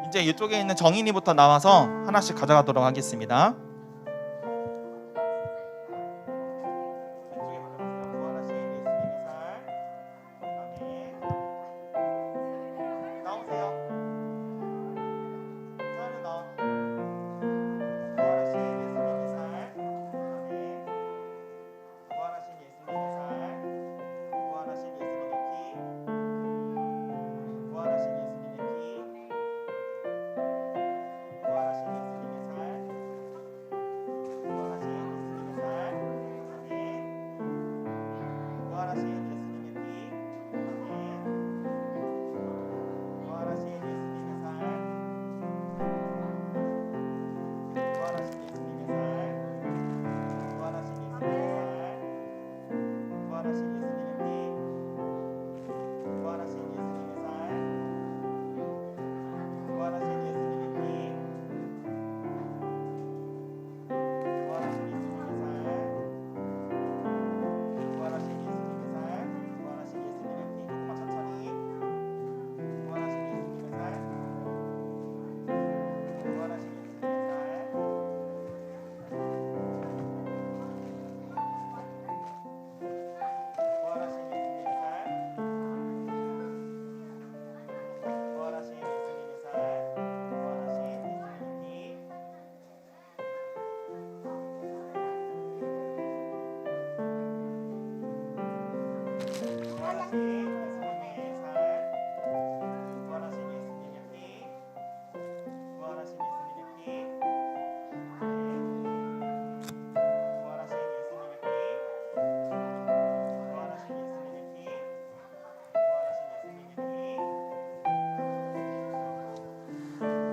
이제 이쪽에 있는 정인이부터 나와서 하나씩 가져가도록 하겠습니다.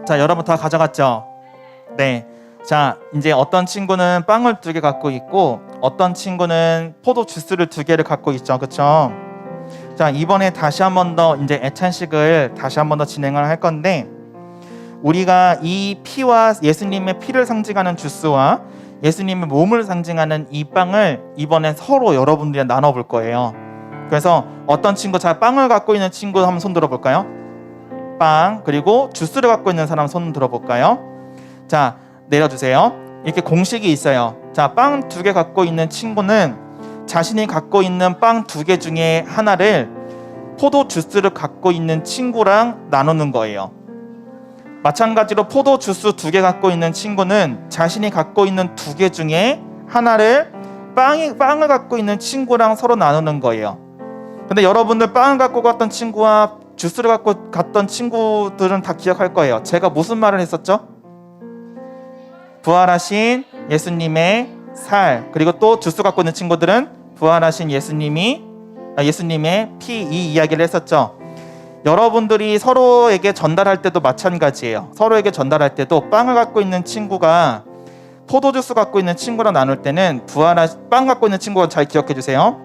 자, 여러분 다 가져갔죠? 네. 자, 이제 어떤 친구는 빵을 2개 갖고 있고 어떤 친구는 포도 주스를 2개를 갖고 있죠. 그렇죠? 자, 이번에 다시 한 번 더 이제 애찬식을 다시 한 번 더 진행을 할 건데, 우리가 이 피와 예수님의 피를 상징하는 주스와 예수님의 몸을 상징하는 이 빵을 이번에 서로 여러분들이 나눠 볼 거예요. 그래서 어떤 친구, 자, 빵을 갖고 있는 친구 한번 손 들어 볼까요? 빵. 그리고 주스를 갖고 있는 사람 손 들어 볼까요? 자, 내려주세요. 이렇게 공식이 있어요. 자, 빵 2개 갖고 있는 친구는 자신이 갖고 있는 빵 2개 중에 하나를 포도 주스를 갖고 있는 친구랑 나누는 거예요. 마찬가지로 포도 주스 2개 갖고 있는 친구는 자신이 갖고 있는 2개 중에 하나를 빵을 갖고 있는 친구랑 서로 나누는 거예요. 근데 여러분들 빵을 갖고 갔던 친구와 주스를 갖고 갔던 친구들은 다 기억할 거예요. 제가 무슨 말을 했었죠? 부활하신 예수님의 살, 그리고 또 주스 갖고 있는 친구들은 부활하신 예수님의 피, 이 이야기를 했었죠. 여러분들이 서로에게 전달할 때도 마찬가지예요. 서로에게 전달할 때도 빵을 갖고 있는 친구가 포도주스 갖고 있는 친구랑 나눌 때는 빵 갖고 있는 친구가 잘 기억해 주세요.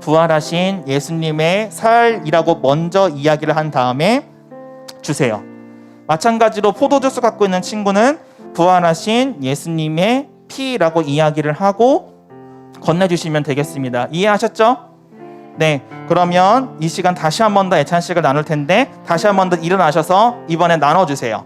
부활하신 예수님의 살이라고 먼저 이야기를 한 다음에 주세요. 마찬가지로 포도주스 갖고 있는 친구는 부활하신 예수님의 피라고 이야기를 하고 건네주시면 되겠습니다. 이해하셨죠? 네, 그러면 이 시간 다시 한 번 더 애찬식을 나눌 텐데 다시 한 번 더 일어나셔서 이번에 나눠주세요.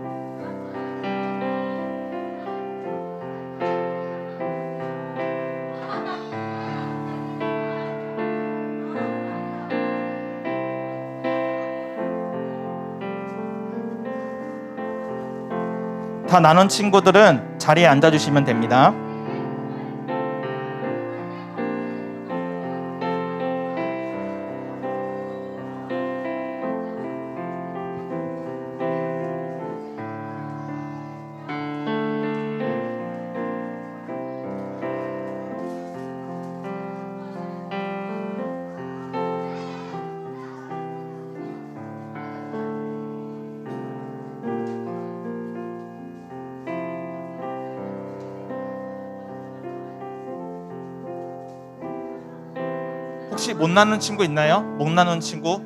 다 나눈 친구들은 자리에 앉아주시면 됩니다. 혹시 못 나눈 친구 있나요? 못 나눈 친구?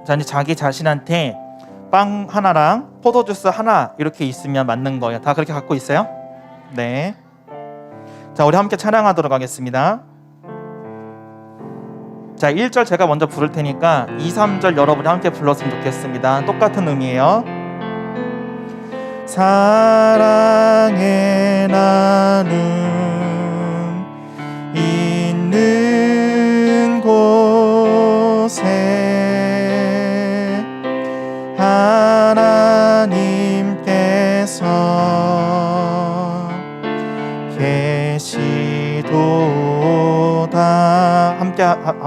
자, 이제 자기 자신한테 빵 하나랑 포도주스 하나 이렇게 있으면 맞는 거예요. 다 그렇게 갖고 있어요? 네. 자, 우리 함께 찬양하도록 하겠습니다. 자, 1절 제가 먼저 부를 테니까 2, 3절 여러분이 함께 불렀으면 좋겠습니다. 똑같은 의미예요. 사랑의 나눔 있는 곳에 하나님께서 계시도다.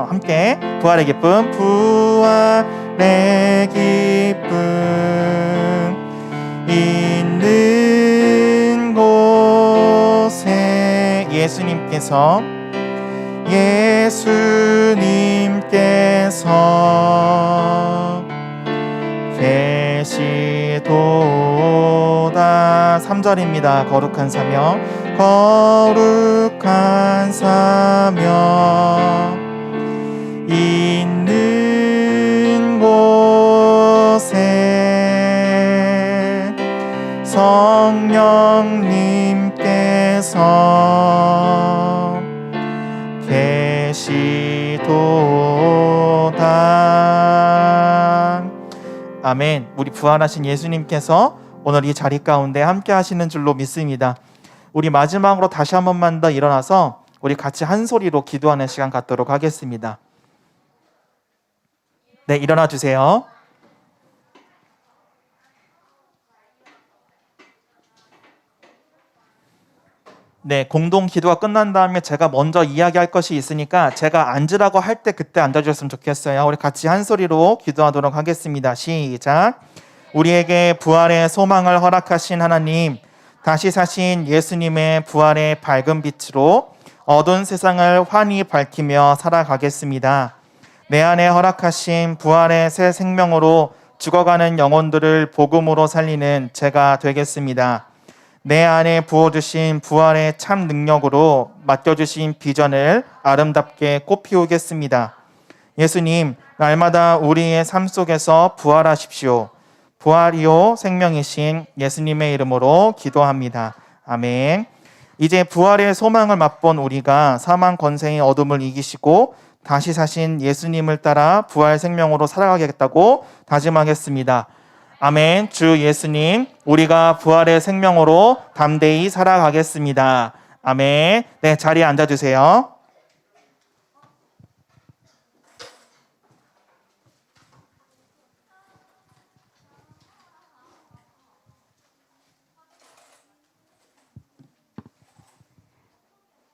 함께 부활의 기쁨, 부활의 기쁨 있는 곳에 예수님께서 계시도다. 3절입니다. 거룩한 사명, 거룩한 사명 있는 곳에 성령님께서 계시도다. 아멘. 우리 부활하신 예수님께서 오늘 이 자리 가운데 함께 하시는 줄로 믿습니다. 우리 마지막으로 다시 한 번만 더 일어나서 우리 같이 한 소리로 기도하는 시간 갖도록 하겠습니다. 네, 일어나 주세요. 네, 공동 기도가 끝난 다음에 제가 먼저 이야기할 것이 있으니까 제가 앉으라고 할 때 그때 앉아주셨으면 좋겠어요. 우리 같이 한 소리로 기도하도록 하겠습니다. 시작. 우리에게 부활의 소망을 허락하신 하나님, 다시 사신 예수님의 부활의 밝은 빛으로 어두운 세상을 환히 밝히며 살아가겠습니다. 내 안에 허락하신 부활의 새 생명으로 죽어가는 영혼들을 복음으로 살리는 제가 되겠습니다. 내 안에 부어주신 부활의 참 능력으로 맡겨주신 비전을 아름답게 꽃피우겠습니다. 예수님, 날마다 우리의 삶 속에서 부활하십시오. 부활이요 생명이신 예수님의 이름으로 기도합니다. 아멘. 이제 부활의 소망을 맛본 우리가 사망 권세의 어둠을 이기시고 다시 사신 예수님을 따라 부활 생명으로 살아가겠다고 다짐하겠습니다. 아멘. 주 예수님, 우리가 부활의 생명으로 담대히 살아가겠습니다. 아멘. 네, 자리에 앉아주세요.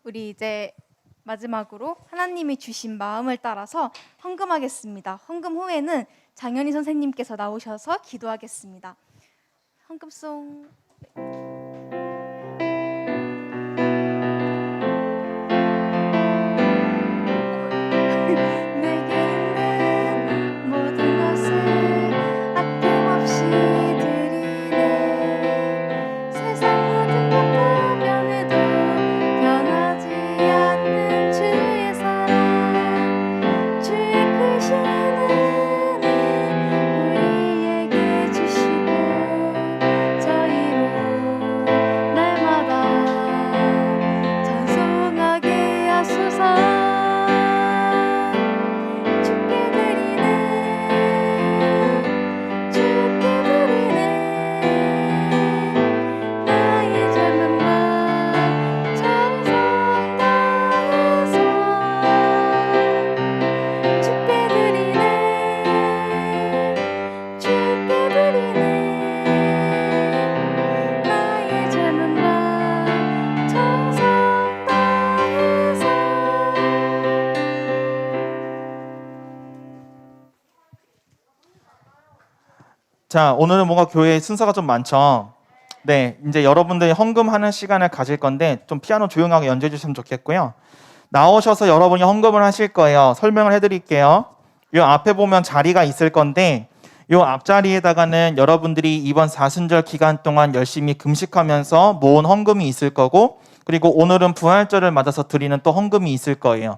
우리 이제 마지막으로 하나님이 주신 마음을 따라서 헌금하겠습니다. 헌금 후에는 장현희 선생님께서 나오셔서 기도하겠습니다. 헌금송. 내게 있는 모든 것을 아낌없이 드리네. 세상 모든 것도 변해도 변하지 않는 주의 사랑, 주의 크신 은혜 우리에게 주시고 저희로 날마다 찬송하게 하소서. 주께 드리네, 주께 드리네. 나의 젊음과 정성 다해서 주께 드리네, 주께 드리네. 나의 젊음과 정성 다해서. 자, 오늘은 뭔가 교회 순서가 좀 많죠? 네, 이제 여러분들이 헌금하는 시간을 가질 건데 좀 피아노 조용하게 연주해 주시면 좋겠고요. 나오셔서 여러분이 헌금을 하실 거예요. 설명을 해드릴게요. 이 앞에 보면 자리가 있을 건데 이 앞자리에다가는 여러분들이 이번 사순절 기간 동안 열심히 금식하면서 모은 헌금이 있을 거고, 그리고 오늘은 부활절을 맞아서 드리는 또 헌금이 있을 거예요.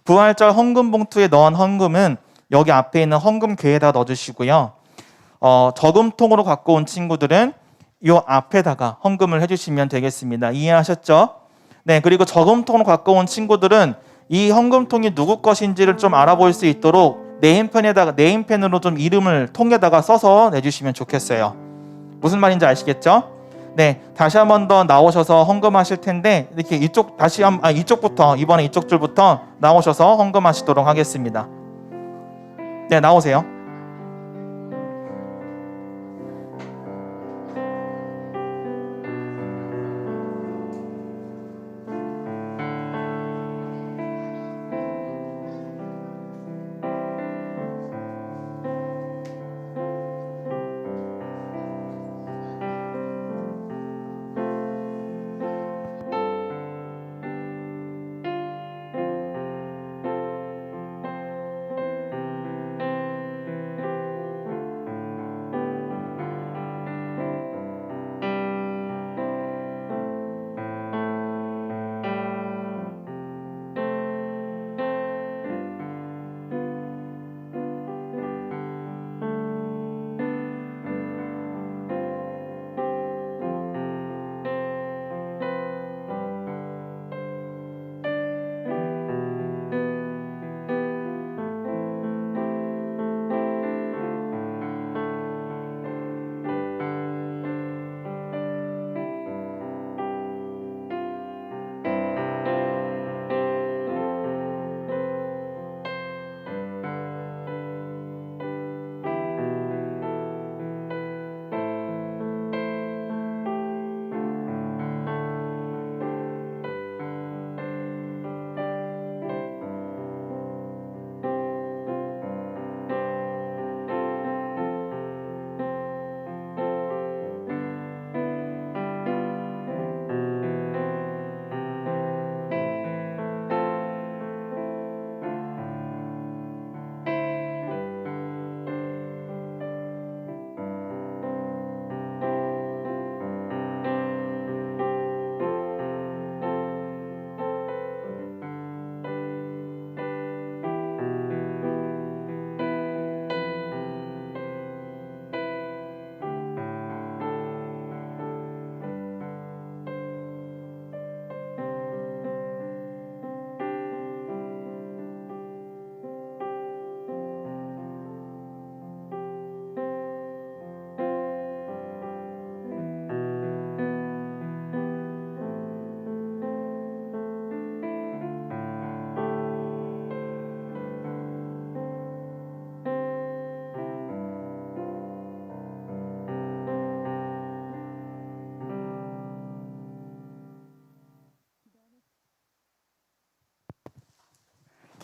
부활절 헌금 봉투에 넣은 헌금은 여기 앞에 있는 헌금괴에다 넣어주시고요. 저금통으로 갖고 온 친구들은 이 앞에다가 헌금을 해주시면 되겠습니다. 이해하셨죠? 네, 그리고 저금통으로 갖고 온 친구들은 이 헌금통이 누구 것인지를 좀 알아볼 수 있도록 네임펜으로 좀 이름을 통에다가 써서 내주시면 좋겠어요. 무슨 말인지 아시겠죠? 네, 다시 한 번 더 나오셔서 헌금하실 텐데 이렇게 이쪽부터 이번에 이쪽 줄부터 나오셔서 헌금하시도록 하겠습니다. 네, 나오세요.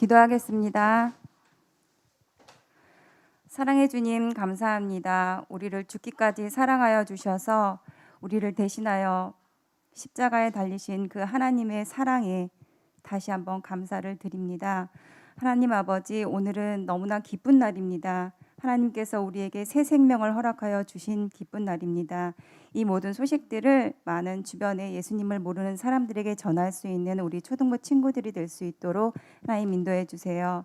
기도하겠습니다. 사랑해 주님 감사합니다. 우리를 죽기까지 사랑하여 주셔서 우리를 대신하여 십자가에 달리신 그 하나님의 사랑에 다시 한번 감사를 드립니다. 하나님 아버지, 오늘은 너무나 기쁜 날입니다. 하나님께서 우리에게 새 생명을 허락하여 주신 기쁜 날입니다. 이 모든 소식들을 많은 주변에 예수님을 모르는 사람들에게 전할 수 있는 우리 초등부 친구들이 될 수 있도록 하나님 인도해 주세요.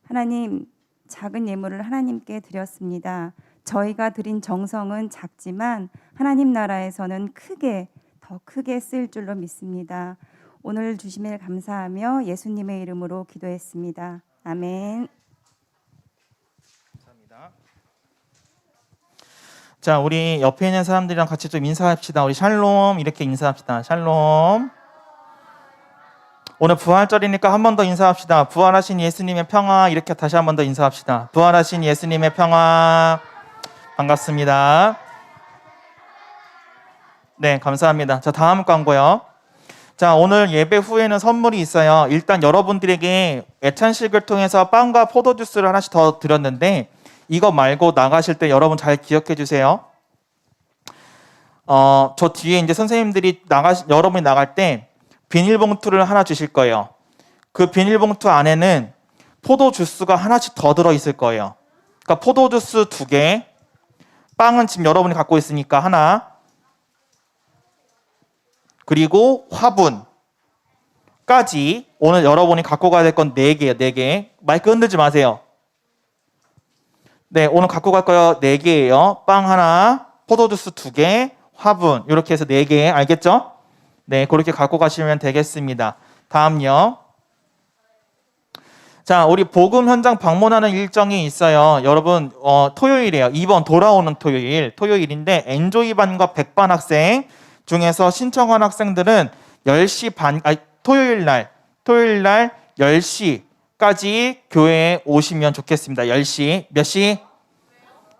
하나님, 작은 예물을 하나님께 드렸습니다. 저희가 드린 정성은 작지만 하나님 나라에서는 더 크게 쓰일 줄로 믿습니다. 오늘 주심을 감사하며 예수님의 이름으로 기도했습니다. 아멘. 감사합니다. 자, 우리 옆에 있는 사람들이랑 같이 좀 인사합시다. 우리 샬롬 이렇게 인사합시다. 샬롬. 오늘 부활절이니까 한 번 더 인사합시다. 부활하신 예수님의 평화 이렇게 다시 한 번 더 인사합시다. 부활하신 예수님의 평화. 반갑습니다. 네, 감사합니다. 자, 다음 광고요. 자, 오늘 예배 후에는 선물이 있어요. 일단 여러분들에게 애찬식을 통해서 빵과 포도주스를 하나씩 더 드렸는데 이거 말고 나가실 때 여러분 잘 기억해 주세요. 저 뒤에 이제 선생님들이 여러분이 나갈 때 비닐봉투를 하나 주실 거예요. 그 비닐봉투 안에는 포도주스가 하나씩 더 들어있을 거예요. 그러니까 포도주스 2개, 빵은 지금 여러분이 갖고 있으니까 하나, 그리고 화분까지 오늘 여러분이 갖고 가야 될 건 4개예요. 4개. 마이크 흔들지 마세요. 네, 오늘 갖고 갈 거요 4개예요. 빵 하나, 포도주스 2개, 화분 이렇게 해서 4개. 알겠죠? 네, 그렇게 갖고 가시면 되겠습니다. 다음요. 자, 우리 복음 현장 방문하는 일정이 있어요. 여러분, 토요일이에요. 이번 돌아오는 토요일인데 엔조이반과 백반 학생 중에서 신청한 학생들은 10시 반, 토요일 날 10시까지 교회에 오시면 좋겠습니다. 10시. 몇 시?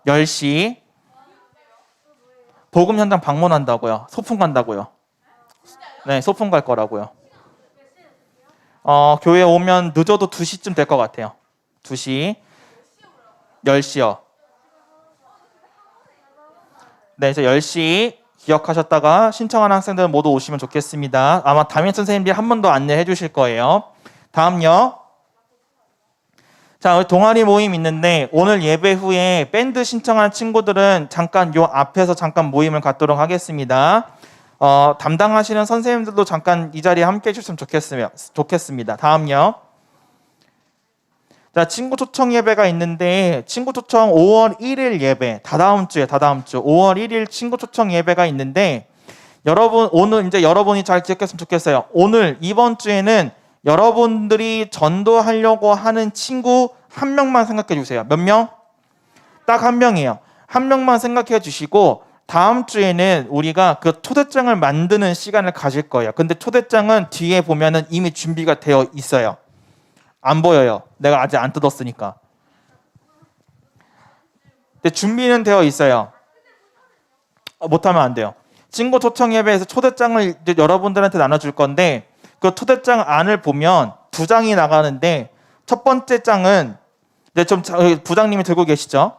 10시. 복음 현장 방문한다고요. 소풍 간다고요. 네, 소풍 갈 거라고요. 교회 오면 늦어도 2시쯤 될 것 같아요. 2시. 10시요. 네, 그래서 10시 기억하셨다가 신청하는 학생들은 모두 오시면 좋겠습니다. 아마 담임 선생님들이 한 번 더 안내해 주실 거예요. 다음요. 자, 우리 동아리 모임 있는데 오늘 예배 후에 밴드 신청하는 친구들은 잠깐 요 앞에서 잠깐 모임을 갖도록 하겠습니다. 담당하시는 선생님들도 잠깐 이 자리에 함께 해주시면 좋겠습니다. 다음요. 자, 친구 초청 예배가 있는데 친구 초청 5월 1일 예배 다다음 주 5월 1일 친구 초청 예배가 있는데 오늘 이제 여러분이 잘 기억했으면 좋겠어요. 오늘 이번 주에는 여러분들이 전도하려고 하는 친구 한 명만 생각해 주세요. 몇 명? 딱 한 명이에요. 한 명만 생각해 주시고 다음 주에는 우리가 그 초대장을 만드는 시간을 가질 거예요. 근데 초대장은 뒤에 보면은 이미 준비가 되어 있어요. 안 보여요. 내가 아직 안 뜯었으니까. 근데 준비는 되어 있어요. 못하면 안 돼요. 친구 초청 예배에서 초대장을 이제 여러분들한테 나눠줄 건데 그 초대장 안을 보면 2장이 나가는데 첫 번째 장은 이제 좀 부장님이 들고 계시죠?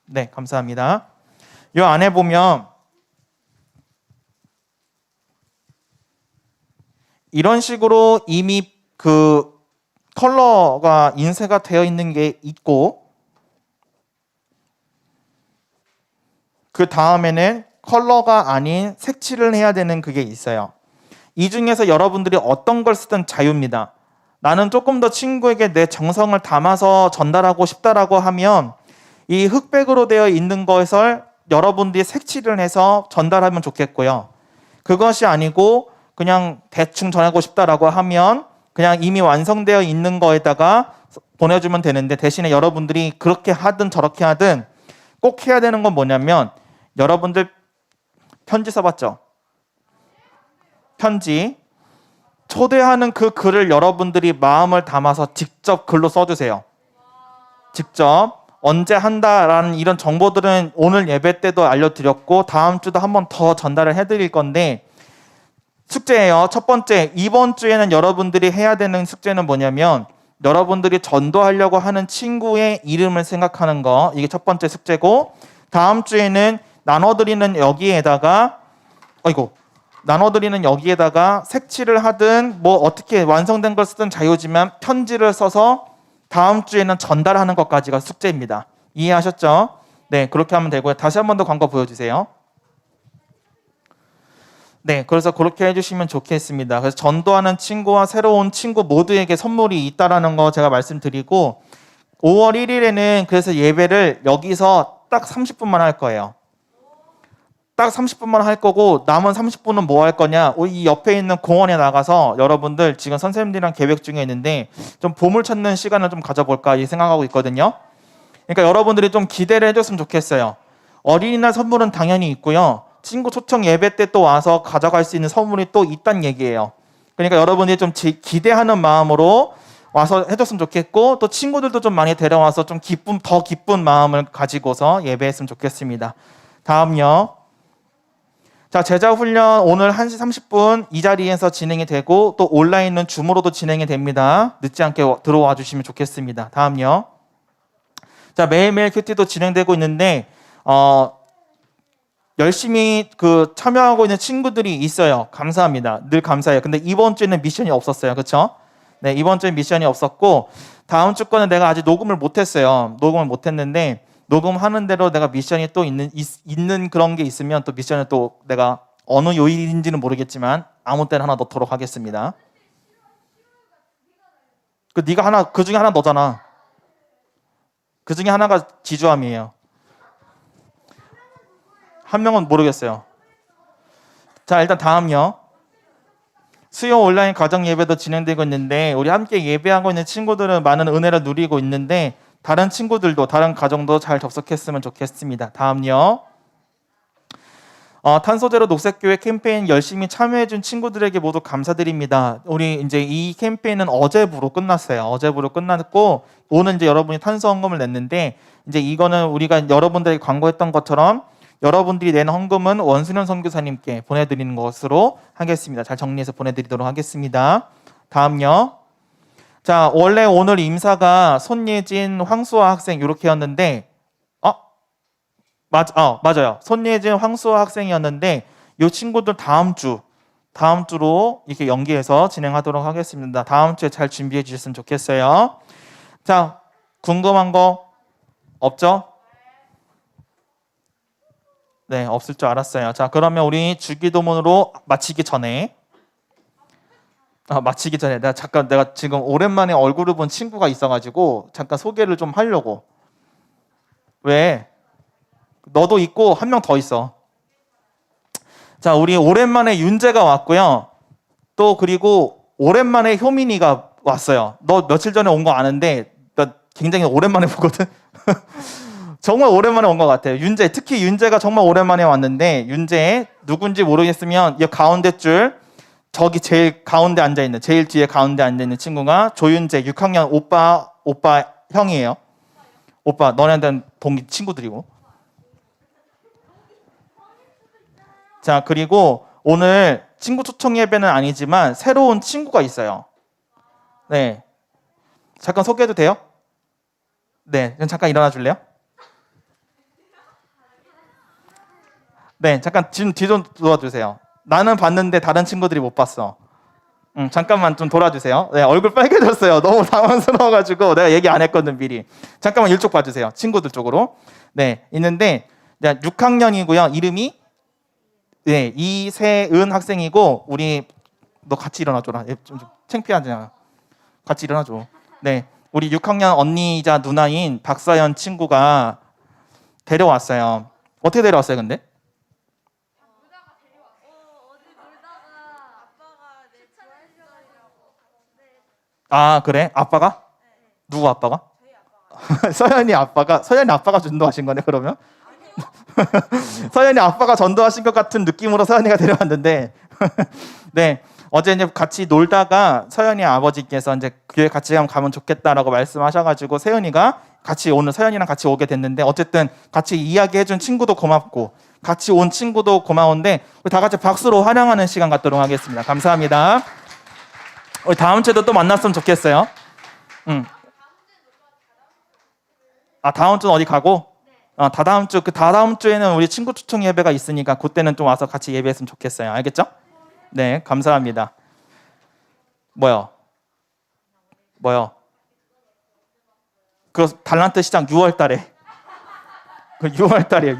네, 감사합니다. 이 안에 보면 이런 식으로 이미 그 컬러가 인쇄가 되어 있는 게 있고 그 다음에는 컬러가 아닌 색칠을 해야 되는 그게 있어요. 이 중에서 여러분들이 어떤 걸 쓰든 자유입니다. 나는 조금 더 친구에게 내 정성을 담아서 전달하고 싶다라고 하면 이 흑백으로 되어 있는 것을 여러분들이 색칠을 해서 전달하면 좋겠고요. 그것이 아니고 그냥 대충 전하고 싶다라고 하면 그냥 이미 완성되어 있는 거에다가 보내주면 되는데 대신에 여러분들이 그렇게 하든 저렇게 하든 꼭 해야 되는 건 뭐냐면 여러분들 편지 써봤죠? 편지. 초대하는 그 글을 여러분들이 마음을 담아서 직접 글로 써주세요. 직접. 언제 한다라는 이런 정보들은 오늘 예배 때도 알려드렸고 다음 주도 한 번 더 전달을 해드릴 건데 숙제예요. 첫 번째, 이번 주에는 여러분들이 해야 되는 숙제는 뭐냐면 여러분들이 전도하려고 하는 친구의 이름을 생각하는 거. 이게 첫 번째 숙제고, 다음 주에는 나눠드리는 여기에다가 색칠을 하든 뭐 어떻게 완성된 걸 쓰든 자유지만 편지를 써서 다음 주에는 전달하는 것까지가 숙제입니다. 이해하셨죠? 네, 그렇게 하면 되고요. 다시 한 번 더 광고 보여주세요. 네, 그래서 그렇게 해주시면 좋겠습니다. 그래서 전도하는 친구와 새로운 친구 모두에게 선물이 있다라는 거 제가 말씀드리고, 5월 1일에는 그래서 예배를 여기서 딱 30분만 할 거예요. 딱 30분만 할 거고, 남은 30분은 뭐 할 거냐? 이 옆에 있는 공원에 나가서 여러분들 지금 선생님들이랑 계획 중에 있는데 좀 보물 찾는 시간을 좀 가져볼까 이 생각하고 있거든요. 그러니까 여러분들이 좀 기대를 해줬으면 좋겠어요. 어린이날 선물은 당연히 있고요. 친구 초청 예배 때 또 와서 가져갈 수 있는 선물이 또 있다는 얘기예요. 그러니까 여러분들이 좀 기대하는 마음으로 와서 해줬으면 좋겠고, 또 친구들도 좀 많이 데려와서 좀 더 기쁜 마음을 가지고서 예배했으면 좋겠습니다. 다음요. 자, 제자 훈련 오늘 1시 30분 이 자리에서 진행이 되고 또 온라인은 줌으로도 진행이 됩니다. 늦지 않게 들어와 주시면 좋겠습니다. 다음요. 자, 매일매일 큐티도 진행되고 있는데 열심히 참여하고 있는 친구들이 있어요. 감사합니다. 늘 감사해요. 근데 이번 주에는 미션이 없었어요. 그렇죠? 네, 이번 주에 미션이 없었고 다음 주 거는 내가 아직 녹음을 못했어요. 녹음을 못했는데 녹음하는 대로 내가 미션이 또 있는 그런 게 있으면 또 미션을 또 내가 어느 요일인지는 모르겠지만 아무 때나 하나 넣도록 하겠습니다. 네가 하나 그 중에 하나 너잖아. 그 중에 하나가 지주함이에요. 한 명은 모르겠어요. 자, 일단 다음요. 수요 온라인 가정 예배도 진행되고 있는데 우리 함께 예배하고 있는 친구들은 많은 은혜를 누리고 있는데 다른 친구들도 다른 가정도 잘 접속했으면 좋겠습니다. 다음요. 탄소제로 녹색교회 캠페인 열심히 참여해준 친구들에게 모두 감사드립니다. 우리 이제 이 캠페인은 어제부로 끝났어요. 어제부로 끝났고 오늘 이제 여러분이 탄소 헌금을 냈는데 이제 이거는 우리가 여러분들에게 광고했던 것처럼 여러분들이 낸 헌금은 원순현 선교사님께 보내드리는 것으로 하겠습니다. 잘 정리해서 보내드리도록 하겠습니다. 다음요. 자, 원래 오늘 임사가 손예진, 황수아 학생 이렇게였는데 맞아요. 손예진, 황수아 학생이었는데 이 친구들 다음 주로 이렇게 연기해서 진행하도록 하겠습니다. 다음 주에 잘 준비해 주셨으면 좋겠어요. 자, 궁금한 거 없죠? 네, 없을 줄 알았어요. 자, 그러면 우리 주기도문으로 마치기 전에 내가 지금 오랜만에 얼굴을 본 친구가 있어가지고 잠깐 소개를 좀 하려고. 왜? 너도 있고 한 명 더 있어. 자, 우리 오랜만에 윤재가 왔고요. 또 그리고 오랜만에 효민이가 왔어요. 너 며칠 전에 온 거 아는데 나 굉장히 오랜만에 보거든. 정말 오랜만에 온 것 같아요. 특히 윤재가 정말 오랜만에 왔는데 윤재 누군지 모르겠으면 이 가운데 줄 저기 제일 가운데 앉아있는 제일 뒤에 가운데 앉아있는 친구가 조윤재 6학년 오빠 형이에요. 오빠 너네한테는 동기 친구들이고. 자, 그리고 오늘 친구 초청 예배는 아니지만 새로운 친구가 있어요. 네, 잠깐 소개해도 돼요? 네, 잠깐 일어나 줄래요? 네, 잠깐 뒤 좀 도와주세요. 나는 봤는데 다른 친구들이 못 봤어. 잠깐만 좀 돌아주세요. 네, 얼굴 빨개졌어요. 너무 당황스러워가지고 내가 얘기 안 했거든 미리. 잠깐만 이쪽 봐주세요. 친구들 쪽으로. 네, 있는데 6학년이고요. 이름이 이세은 학생이고 너 같이 일어나줘라. 좀 창피하잖아. 같이 일어나줘. 네, 우리 6학년 언니이자 누나인 박서연 친구가 데려왔어요. 어떻게 데려왔어요, 근데? 아, 그래? 아빠가? 누구 아빠가? 서연이 아빠가 전도하신 거네, 그러면? 서연이 아빠가 전도하신 것 같은 느낌으로 서연이가 데려왔는데 네, 어제 이제 같이 놀다가 서연이 아버지께서 이제 교회 같이 가면 좋겠다라고 말씀하셔가지고 서연이가 같이 오늘 서연이랑 같이 오게 됐는데 어쨌든 같이 이야기해준 친구도 고맙고 같이 온 친구도 고마운데 우리 다 같이 박수로 환영하는 시간 갖도록 하겠습니다. 감사합니다. 우리 다음 주에도 또 만났으면 좋겠어요. 다음 주는 어디 가고? 다다음 주, 다다음 주에는 우리 친구 초청 예배가 있으니까 그때는 좀 와서 같이 예배했으면 좋겠어요. 알겠죠? 네, 감사합니다. 뭐요? 그 달란트 시장 6월 달에. 그 6월 달이에요.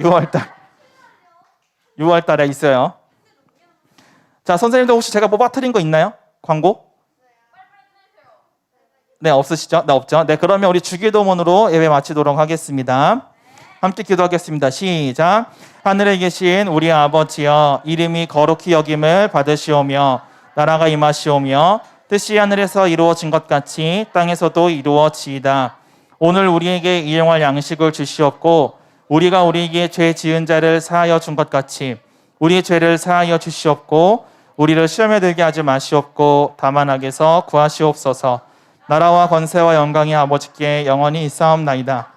6월 달에 있어요. 자, 선생님들 혹시 제가 뭐 빠뜨린 거 있나요? 광고? 네, 없으시죠? 네, 없죠? 네, 그러면 우리 주기도문으로 예배 마치도록 하겠습니다. 함께 기도하겠습니다. 시작. 하늘에 계신 우리 아버지여, 이름이 거룩히 여김을 받으시오며 나라가 임하시오며 뜻이 하늘에서 이루어진 것 같이 땅에서도 이루어지이다. 오늘 우리에게 일용할 양식을 주시옵고 우리가 우리에게 죄 지은 자를 사하여 준 것 같이 우리의 죄를 사하여 주시옵고 우리를 시험에 들게 하지 마시옵고 다만 악에서 구하시옵소서. 나라와 권세와 영광이 아버지께 영원히 있사옵나이다.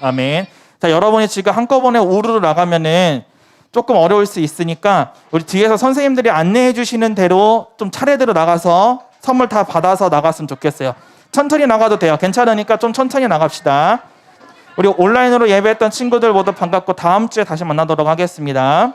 아멘. 자, 여러분이 지금 한꺼번에 우르르 나가면은 조금 어려울 수 있으니까 우리 뒤에서 선생님들이 안내해 주시는 대로 좀 차례대로 나가서 선물 다 받아서 나갔으면 좋겠어요. 천천히 나가도 돼요. 괜찮으니까 좀 천천히 나갑시다. 우리 온라인으로 예배했던 친구들 모두 반갑고 다음 주에 다시 만나도록 하겠습니다.